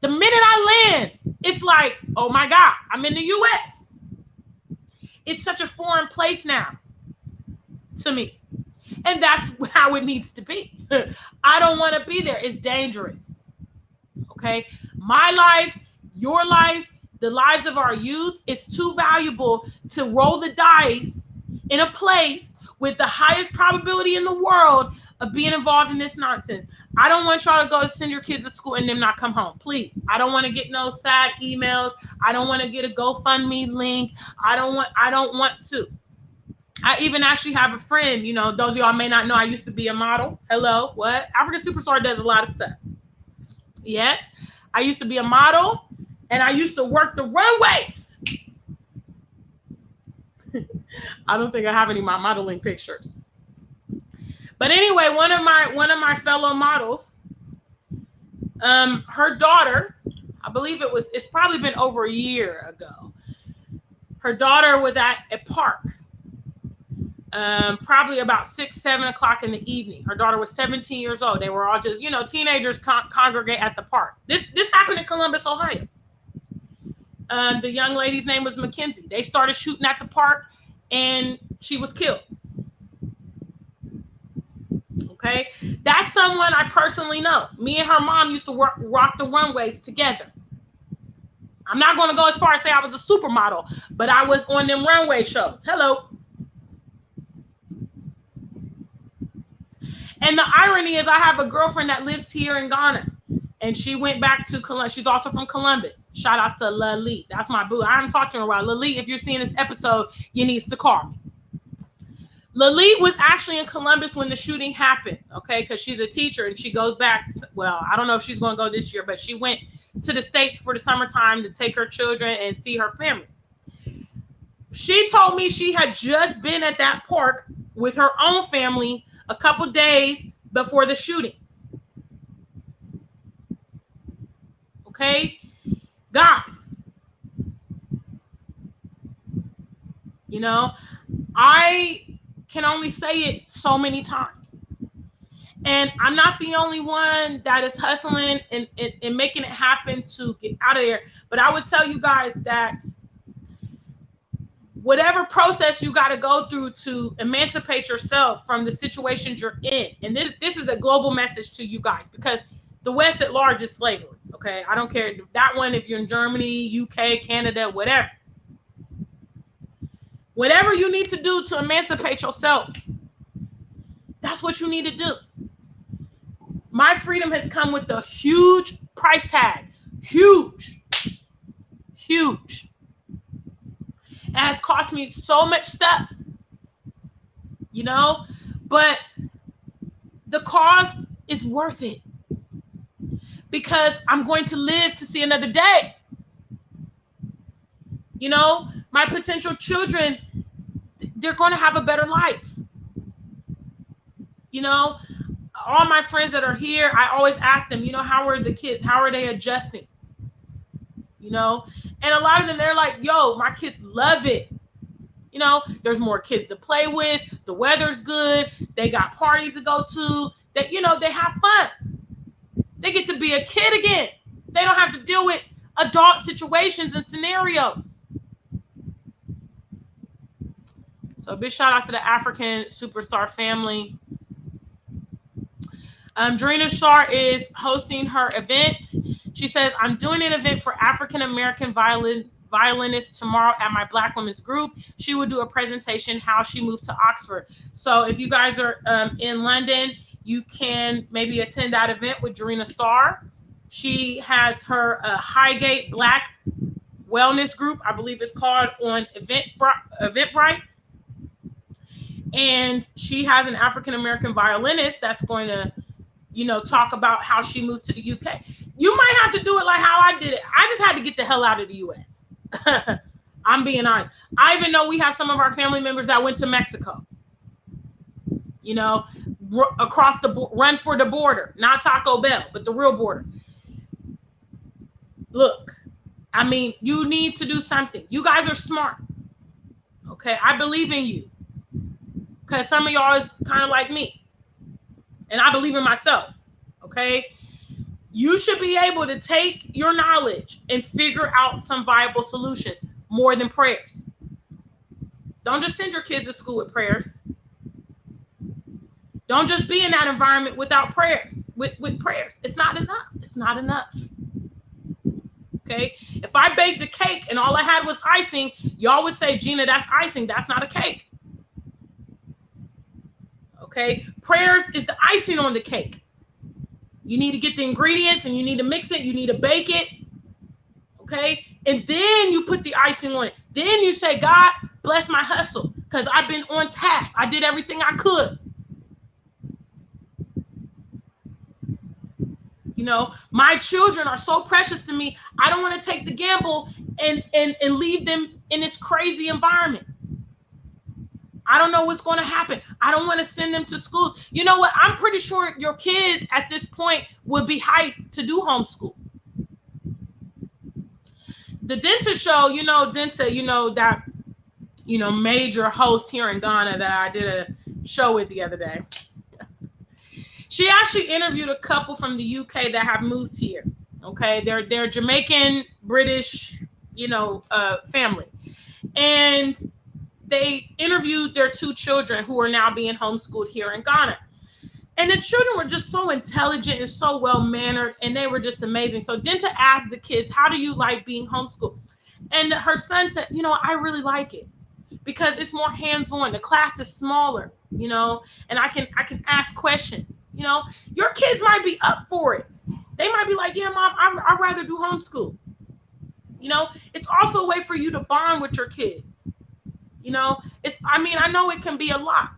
The minute I land, it's like, oh my God, I'm in the US. It's such a foreign place now to me. And that's how it needs to be. I don't want to be there. It's dangerous. Okay? My life, your life, the lives of our youth, it's too valuable to roll the dice in a place with the highest probability in the world of being involved in this nonsense. I don't want y'all to go send your kids to school and them not come home. Please. I don't want to get no sad emails. I don't want to get a GoFundMe link. I don't want to. I even actually have a friend, you know, those of y'all may not know, I used to be a model. Hello, what? African Superstar does a lot of stuff. Yes, I used to be a model and I used to work the runways. I don't think I have any of my modeling pictures. But anyway, one of my fellow models, her daughter, I believe it's probably been over a year ago. Her daughter was at a park, probably about 6, 7 o'clock in the evening. Her daughter was 17 years old. They were all just, you know, teenagers congregate at the park. This happened in Columbus, Ohio. The young lady's name was Mackenzie. They started shooting at the park and she was killed. Okay, that's someone I personally know. Me and her mom used to rock the runways together. I'm not going to go as far as say I was a supermodel, but I was on them runway shows. Hello. And the irony is I have a girlfriend that lives here in Ghana, and she went back to Columbus. She's also from Columbus. Shout out to Lali. That's my boo. I haven't talked to her in a while. Lali, if you're seeing this episode, you need to call me. Lali was actually in Columbus when the shooting happened, okay, because she's a teacher and she goes back. Well, I don't know if she's going to go this year, but she went to the States for the summertime to take her children and see her family. She told me she had just been at that park with her own family a couple days before the shooting. Okay, guys, you know, I can only say it so many times. And I'm not the only one that is hustling and making it happen to get out of there. But I would tell you guys that whatever process you got to go through to emancipate yourself from the situations you're in. And this is a global message to you guys, because the West at large is slavery. Okay, I don't care that one if you're in Germany, UK, Canada, whatever. Whatever you need to do to emancipate yourself, that's what you need to do. My freedom has come with a huge price tag. Huge. Huge. It has cost me so much stuff, you know, but the cost is worth it because I'm going to live to see another day. You know, my potential children, they're going to have a better life. You know, all my friends that are here, I always ask them, you know, how are the kids? How are they adjusting? You know, and a lot of them, they're like, yo, my kids love it. You know, there's more kids to play with. The weather's good. They got parties to go to. That, you know, they have fun. They get to be a kid again. They don't have to deal with adult situations and scenarios. So big shout out to the African superstar family. Drina Shar is hosting her event. She says, I'm doing an event for African American violinists tomorrow at my Black women's group. She will do a presentation how she moved to Oxford. So if you guys are in London, you can maybe attend that event with Drina Starr. She has her Highgate Black Wellness Group, I believe it's called, on Eventbrite. And she has an African American violinist that's going to, you know, talk about how she moved to the UK. You might have to do it like how I did it. I just had to get the hell out of the US. I'm being honest. I even know we have some of our family members that went to Mexico. You know, across the run for the border, not Taco Bell, but the real border. Look, I mean, you need to do something. You guys are smart. Okay, I believe in you. Because some of y'all is kind of like me. And I believe in myself. Okay? You should be able to take your knowledge and figure out some viable solutions more than prayers. Don't just send your kids to school with prayers. Don't just be in that environment without prayers. With prayers. It's not enough. It's not enough. Okay? If I baked a cake and all I had was icing, y'all would say, Gina, that's icing. That's not a cake. Okay? Prayers is the icing on the cake. You need to get the ingredients and you need to mix it. You need to bake it. Okay? And then you put the icing on it. Then you say, God, bless my hustle because I've been on task. I did everything I could. You know, my children are so precious to me. I don't want to take the gamble and leave them in this crazy environment. I don't know what's going to happen. I don't want to send them to schools. You know what? I'm pretty sure your kids at this point would be hyped to do homeschool. The Denta show, you know, Denta, you know, that, you know, major host here in Ghana that I did a show with the other day. She actually interviewed a couple from the UK that have moved here. Okay, they're Jamaican, British, you know, family, and they interviewed their two children who are now being homeschooled here in Ghana. And the children were just so intelligent and so well-mannered, and they were just amazing. So Denta asked the kids, how do you like being homeschooled? And her son said, you know, I really like it because it's more hands-on. The class is smaller, you know, and I can ask questions. You know, your kids might be up for it. They might be like, yeah, Mom, I'd rather do homeschool. You know, it's also a way for you to bond with your kids. You know, I mean, I know it can be a lot,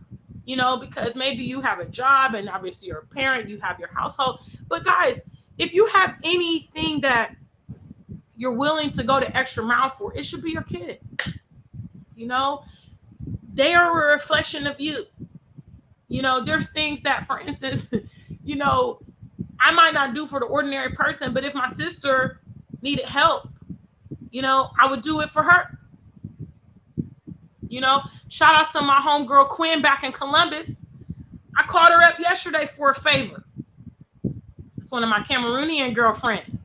you know, because maybe you have a job and obviously you're a parent, you have your household. But guys, if you have anything that you're willing to go the extra mile for, it should be your kids. You know, they are a reflection of you. You know, there's things that, for instance, you know, I might not do for the ordinary person, but if my sister needed help, you know, I would do it for her. You know, shout out to my homegirl Quinn back in Columbus. I called her up yesterday for a favor. It's one of my Cameroonian girlfriends.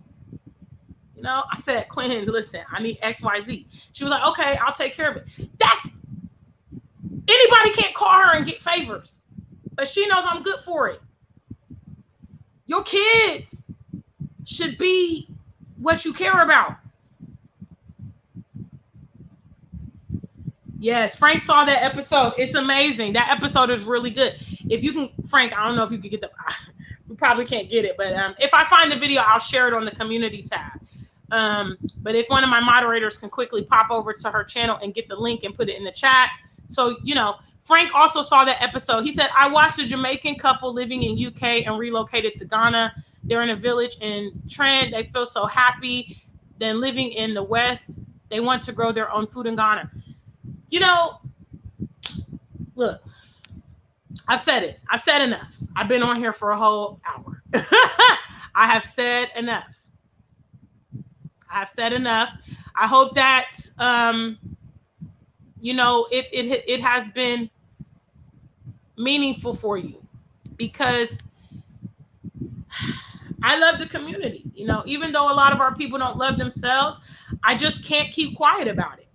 You know, I said, Quinn, listen, I need XYZ. She was like, okay, I'll take care of it. Anybody can't call her and get favors, but she knows I'm good for it. Your kids should be what you care about. Yes, Frank saw that episode. It's amazing. That episode is really good. If you can, Frank, I don't know if you could get we probably can't get it, but if I find the video, I'll share it on the community tab. But if one of my moderators can quickly pop over to her channel and get the link and put it in the chat. So, you know, Frank also saw that episode. He said, I watched a Jamaican couple living in UK and relocated to Ghana. They're in a village in Trent. They feel so happy. Then living in the West, they want to grow their own food in Ghana. You know, look, I've said it. I've said enough. I've been on here for a whole hour. I have said enough. I've said enough. I hope that you know, it has been meaningful for you, because I love the community. You know, even though a lot of our people don't love themselves, I just can't keep quiet about it.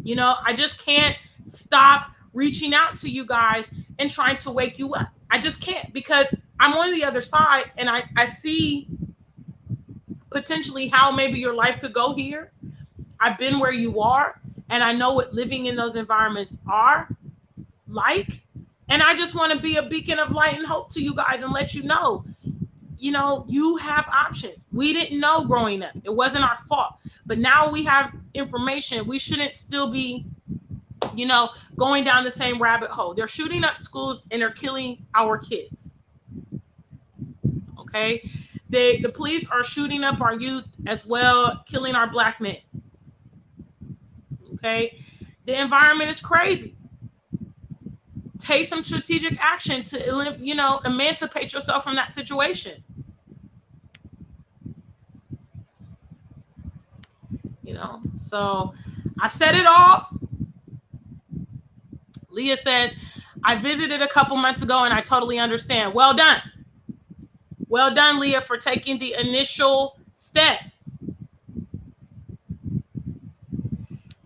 You know, I just can't stop reaching out to you guys and trying to wake you up. I just can't, because I'm on the other side, and I see potentially how maybe your life could go here. I've been where you are, and I know what living in those environments are like. And I just want to be a beacon of light and hope to you guys and let you know, you have options. We didn't know growing up. It wasn't our fault. But now we have information. We shouldn't still be, going down the same rabbit hole. They're shooting up schools and they're killing our kids. Okay? The police are shooting up our youth as well, killing our black men. Okay? The environment is crazy. Take some strategic action to, emancipate yourself from that situation. So I've said it all. Leah says, I visited a couple months ago and I totally understand. Well done. Well done, Leah, for taking the initial step.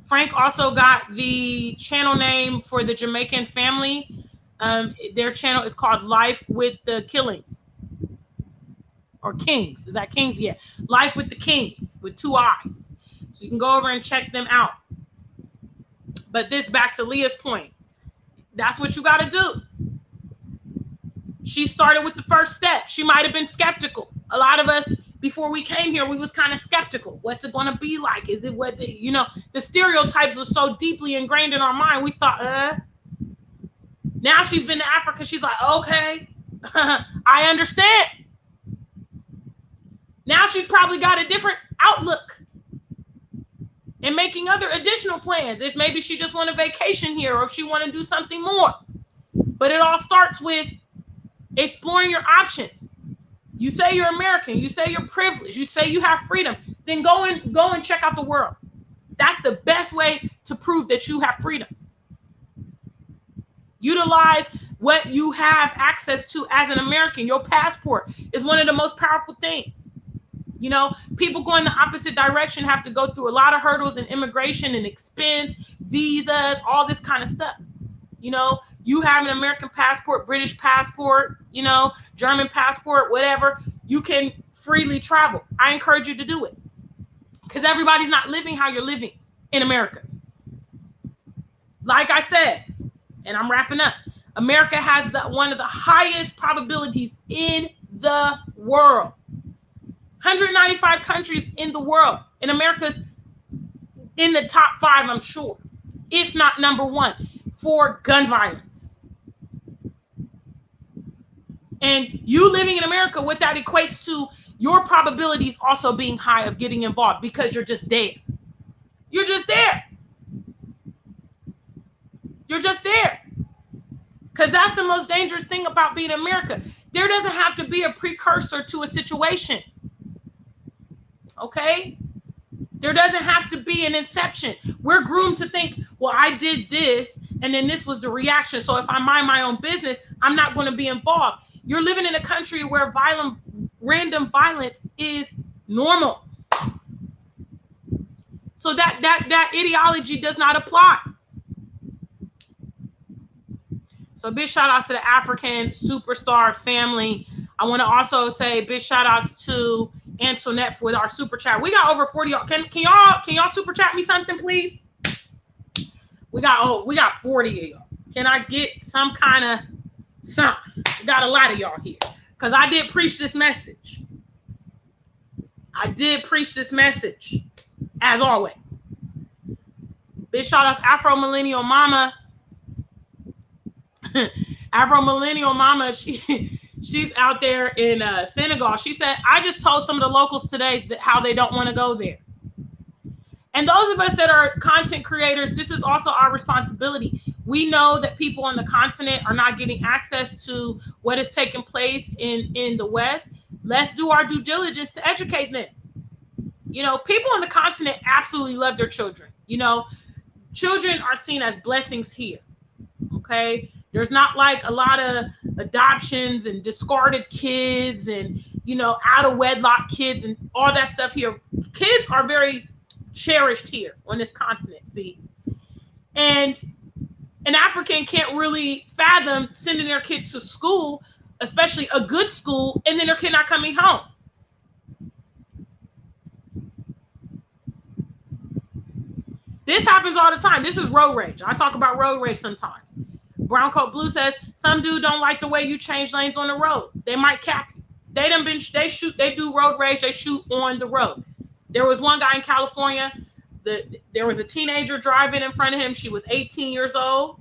Frank also got the channel name for the Jamaican family. Their channel is called Life with the Killings. Or Kings. Is that Kings? Yeah. Life with the Kings with 2 eyes. So you can go over and check them out. But this, back to Leah's point, that's what you got to do. She started with the first step. She might have been skeptical. A lot of us, before we came here, we was kind of skeptical. What's it going to be like? Is it what, the stereotypes were so deeply ingrained in our mind. We thought, Now she's been to Africa. She's like, okay, I understand. Now she's probably got a different outlook and making other additional plans. If maybe she just want a vacation here, or if she want to do something more. But it all starts with exploring your options. You say you're American. You say you're privileged. You say you have freedom. Then go and check out the world. That's the best way to prove that you have freedom. Utilize what you have access to as an American. Your passport is one of the most powerful things. People going the opposite direction have to go through a lot of hurdles and immigration and expense, visas, all this kind of stuff. You have an American passport, British passport, German passport, whatever. You can freely travel. I encourage you to do it, because everybody's not living how you're living in America. Like I said, and I'm wrapping up, America has one of the highest probabilities in the world. 195 countries in the world, and America's in the top 5, I'm sure, if not number 1, for gun violence. And you living in America, what that equates to, your probabilities also being high of getting involved, because you're just there. You're just there. You're just there. Because that's the most dangerous thing about being in America. There doesn't have to be a precursor to a situation. Okay? There doesn't have to be an inception. We're groomed to think, well, I did this, and then this was the reaction. So if I mind my own business, I'm not going to be involved. You're living in a country where random violence is normal. So that ideology does not apply. So big shout outs to the Afrikan superstar family. I want to also say big shout outs to Antoinette for our super chat. We got over 40. Can y'all super chat me something, please? We got 40 of y'all. Can I get some kind of something? We got a lot of y'all here, because I did preach this message. As always. Big shout outs Afro Millennial Mama. Afro Millennial Mama, she's out there in Senegal. She said, I just told some of the locals today how they don't want to go there. And those of us that are content creators, this is also our responsibility. We know that people on the continent are not getting access to what is taking place in the West. Let's do our due diligence to educate them. People on the continent absolutely love their children. children are seen as blessings here. Okay, there's not like a lot of adoptions and discarded kids and, you know, out of wedlock kids and all that stuff here. Kids are very cherished here on this continent, see? And an African can't really fathom sending their kid to school, especially a good school, and then their kid not coming home. This happens all the time. This is road rage. I talk about road rage sometimes. Brown Coat Blue says, some dude don't like the way you change lanes on the road. They might cap you. They do road rage, they shoot on the road. There was one guy in California, there was a teenager driving in front of him. She was 18 years old.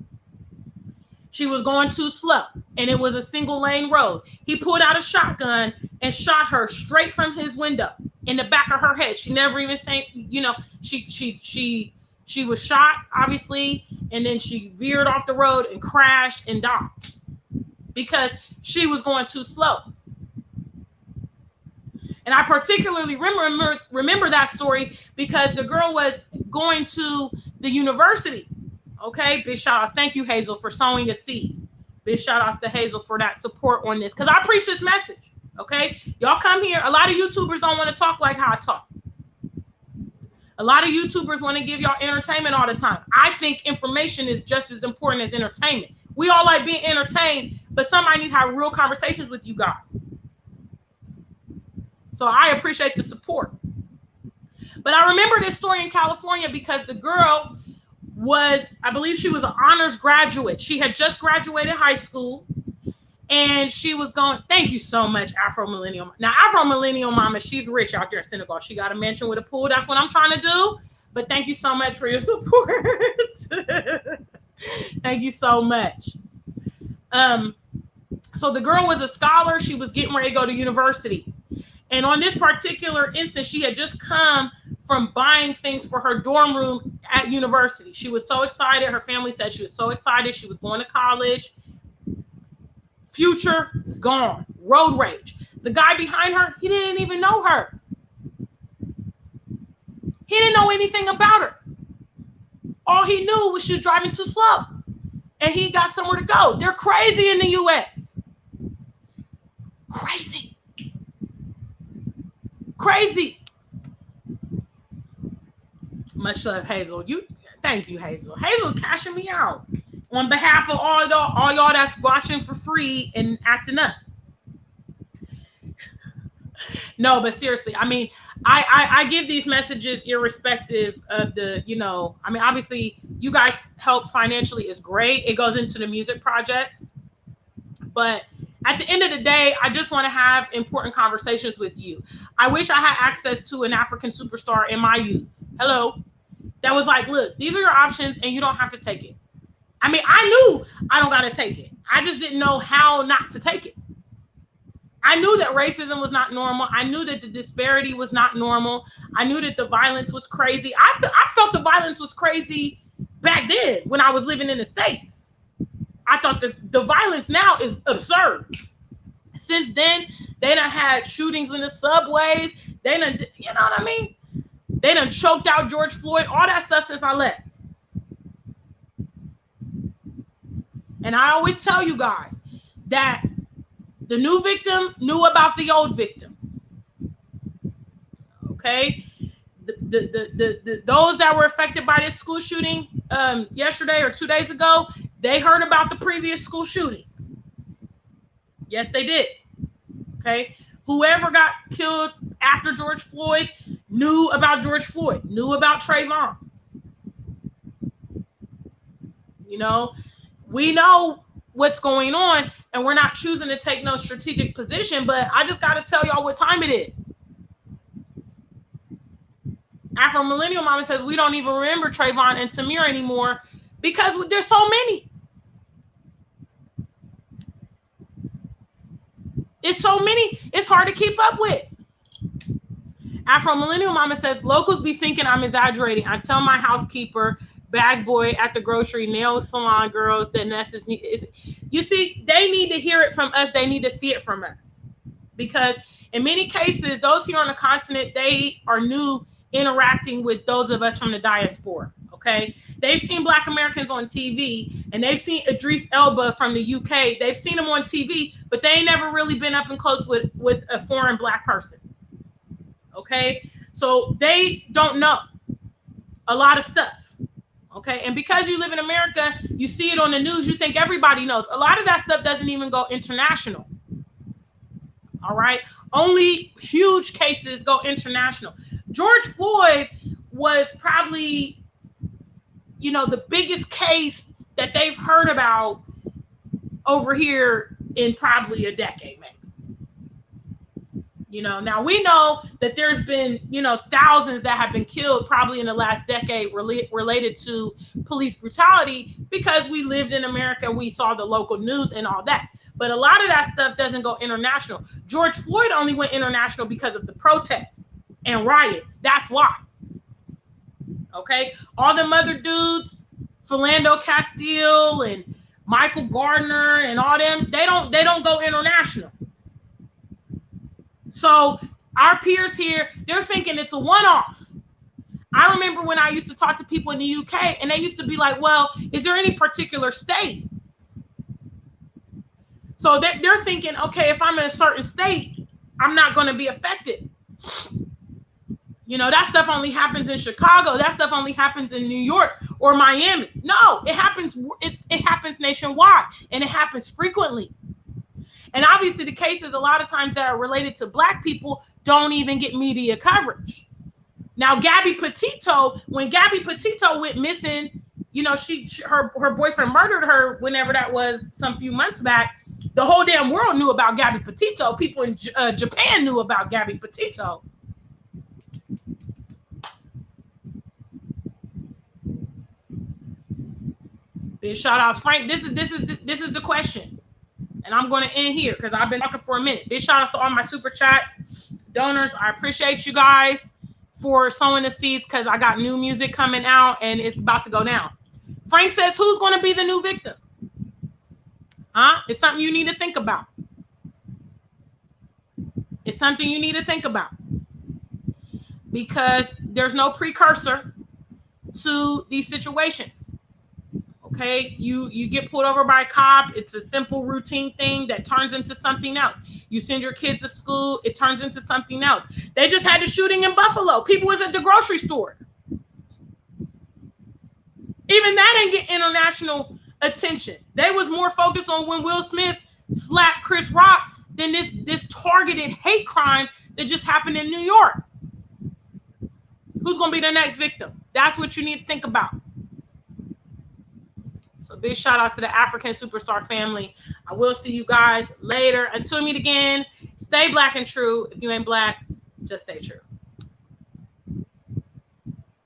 She was going too slow, and it was a single lane road. He pulled out a shotgun and shot her straight from his window in the back of her head. She never even said, you know, she was shot, obviously, and then she veered off the road and crashed and died because she was going too slow. And I particularly remember that story because the girl was going to the university. Okay, big shout outs. Thank you, Hazel, for sowing a seed. Big shout outs to Hazel for that support on this because I preach this message. Okay, y'all come here. A lot of YouTubers don't want to talk like how I talk. A lot of YouTubers want to give y'all entertainment all the time. I think information is just as important as entertainment. We all like being entertained, but somebody needs to have real conversations with you guys. So I appreciate the support. But I remember this story in California because the girl was, I believe she was an honors graduate. She had just graduated high school and she was going, thank you so much, Afro Millennial. Now, Afro Millennial Mama, she's rich out there in Senegal. She got a mansion with a pool. That's what I'm trying to do. But thank you so much for your support. Thank you so much. So the girl was a scholar. She was getting ready to go to university. And on this particular instance, she had just come from buying things for her dorm room at university. She was so excited. Her family said she was so excited. She was going to college. Future gone. Road rage. The guy behind her, he didn't even know her. He didn't know anything about her. All he knew was she was driving too slow. And he got somewhere to go. They're crazy in the U.S. Crazy. Crazy. Much love, Hazel. Thank you, Hazel. Hazel cashing me out on behalf of all y'all that's watching for free and acting up. No, but seriously, I mean, I give these messages irrespective of the, you know, I mean, obviously you guys help financially is great. It goes into the music projects. But at the end of the day, I just want to have important conversations with you. I wish I had access to an African superstar in my youth. Hello. That was like, look, these are your options and you don't have to take it. I mean, I knew I don't got to take it. I just didn't know how not to take it. I knew that racism was not normal. I knew that the disparity was not normal. I knew that the violence was crazy. I felt the violence was crazy back then when I was living in the States. I thought the violence now is absurd. Since then, they done had shootings in the subways. They done, you know what I mean? They done choked out George Floyd, all that stuff since I left. And I always tell you guys that the new victim knew about the old victim. Okay? Those that were affected by this school shooting yesterday or 2 days ago, they heard about the previous school shootings. Yes, they did. Okay? Whoever got killed after George Floyd knew about George Floyd, knew about Trayvon. You know, we know what's going on, and we're not choosing to take no strategic position, but I just got to tell y'all what time it is. Afro Millennial Mama says we don't even remember Trayvon and Tamir anymore because there's so many. It's so many, it's hard to keep up with. Afro Millennial Mama says, locals be thinking I'm exaggerating. I tell my housekeeper, bag boy at the grocery, nail salon girls that Nessa's me. You see, they need to hear it from us. They need to see it from us. Because in many cases, those here on the continent, they are new interacting with those of us from the diaspora. Okay, they've seen Black Americans on TV, and they've seen Idris Elba from the UK. They've seen him on TV, but they ain't never really been up and close with a foreign Black person. Okay, so they don't know a lot of stuff. Okay, and because you live in America, you see it on the news, you think everybody knows. A lot of that stuff doesn't even go international. All right, only huge cases go international. George Floyd was probably, you know, the biggest case that they've heard about over here in probably a decade, maybe. You know, now we know that there's been, you know, thousands that have been killed probably in the last decade related to police brutality, because we lived in America and we saw the local news and all that. But a lot of that stuff doesn't go international. George Floyd only went international because of the protests and riots. That's why. Okay, all them other dudes, Philando Castile and Michael Gardner and all them, they don't go international. So our peers here, they're thinking it's a one-off. I remember when I used to talk to people in the UK, and they used to be like, well, is there any particular state? So they're thinking, okay, if I'm in a certain state, I'm not going to be affected. You know, that stuff only happens in Chicago. That stuff only happens in New York or Miami. No, it happens. It happens nationwide, and it happens frequently. And obviously the cases a lot of times that are related to Black people don't even get media coverage. Now, Gabby Petito, when Gabby Petito went missing, you know, her boyfriend murdered her whenever that was, some few months back. The whole damn world knew about Gabby Petito. People in Japan knew about Gabby Petito. Big shout outs, Frank. This is the question. And I'm going to end here because I've been talking for a minute. Big shout outs to all my super chat donors. I appreciate you guys for sowing the seeds, because I got new music coming out and it's about to go down. Frank says, who's going to be the new victim? Huh? It's something you need to think about. It's something you need to think about, because there's no precursor to these situations. Okay, you get pulled over by a cop. It's a simple routine thing that turns into something else. You send your kids to school, it turns into something else. They just had the shooting in Buffalo. People was at the grocery store. Even that didn't get international attention. They was more focused on when Will Smith slapped Chris Rock than this targeted hate crime that just happened in New York. Who's going to be the next victim? That's what you need to think about. So big shout outs to the African Superstar family. I will see you guys later. Until we meet again, stay Black and true. If you ain't Black, just stay true.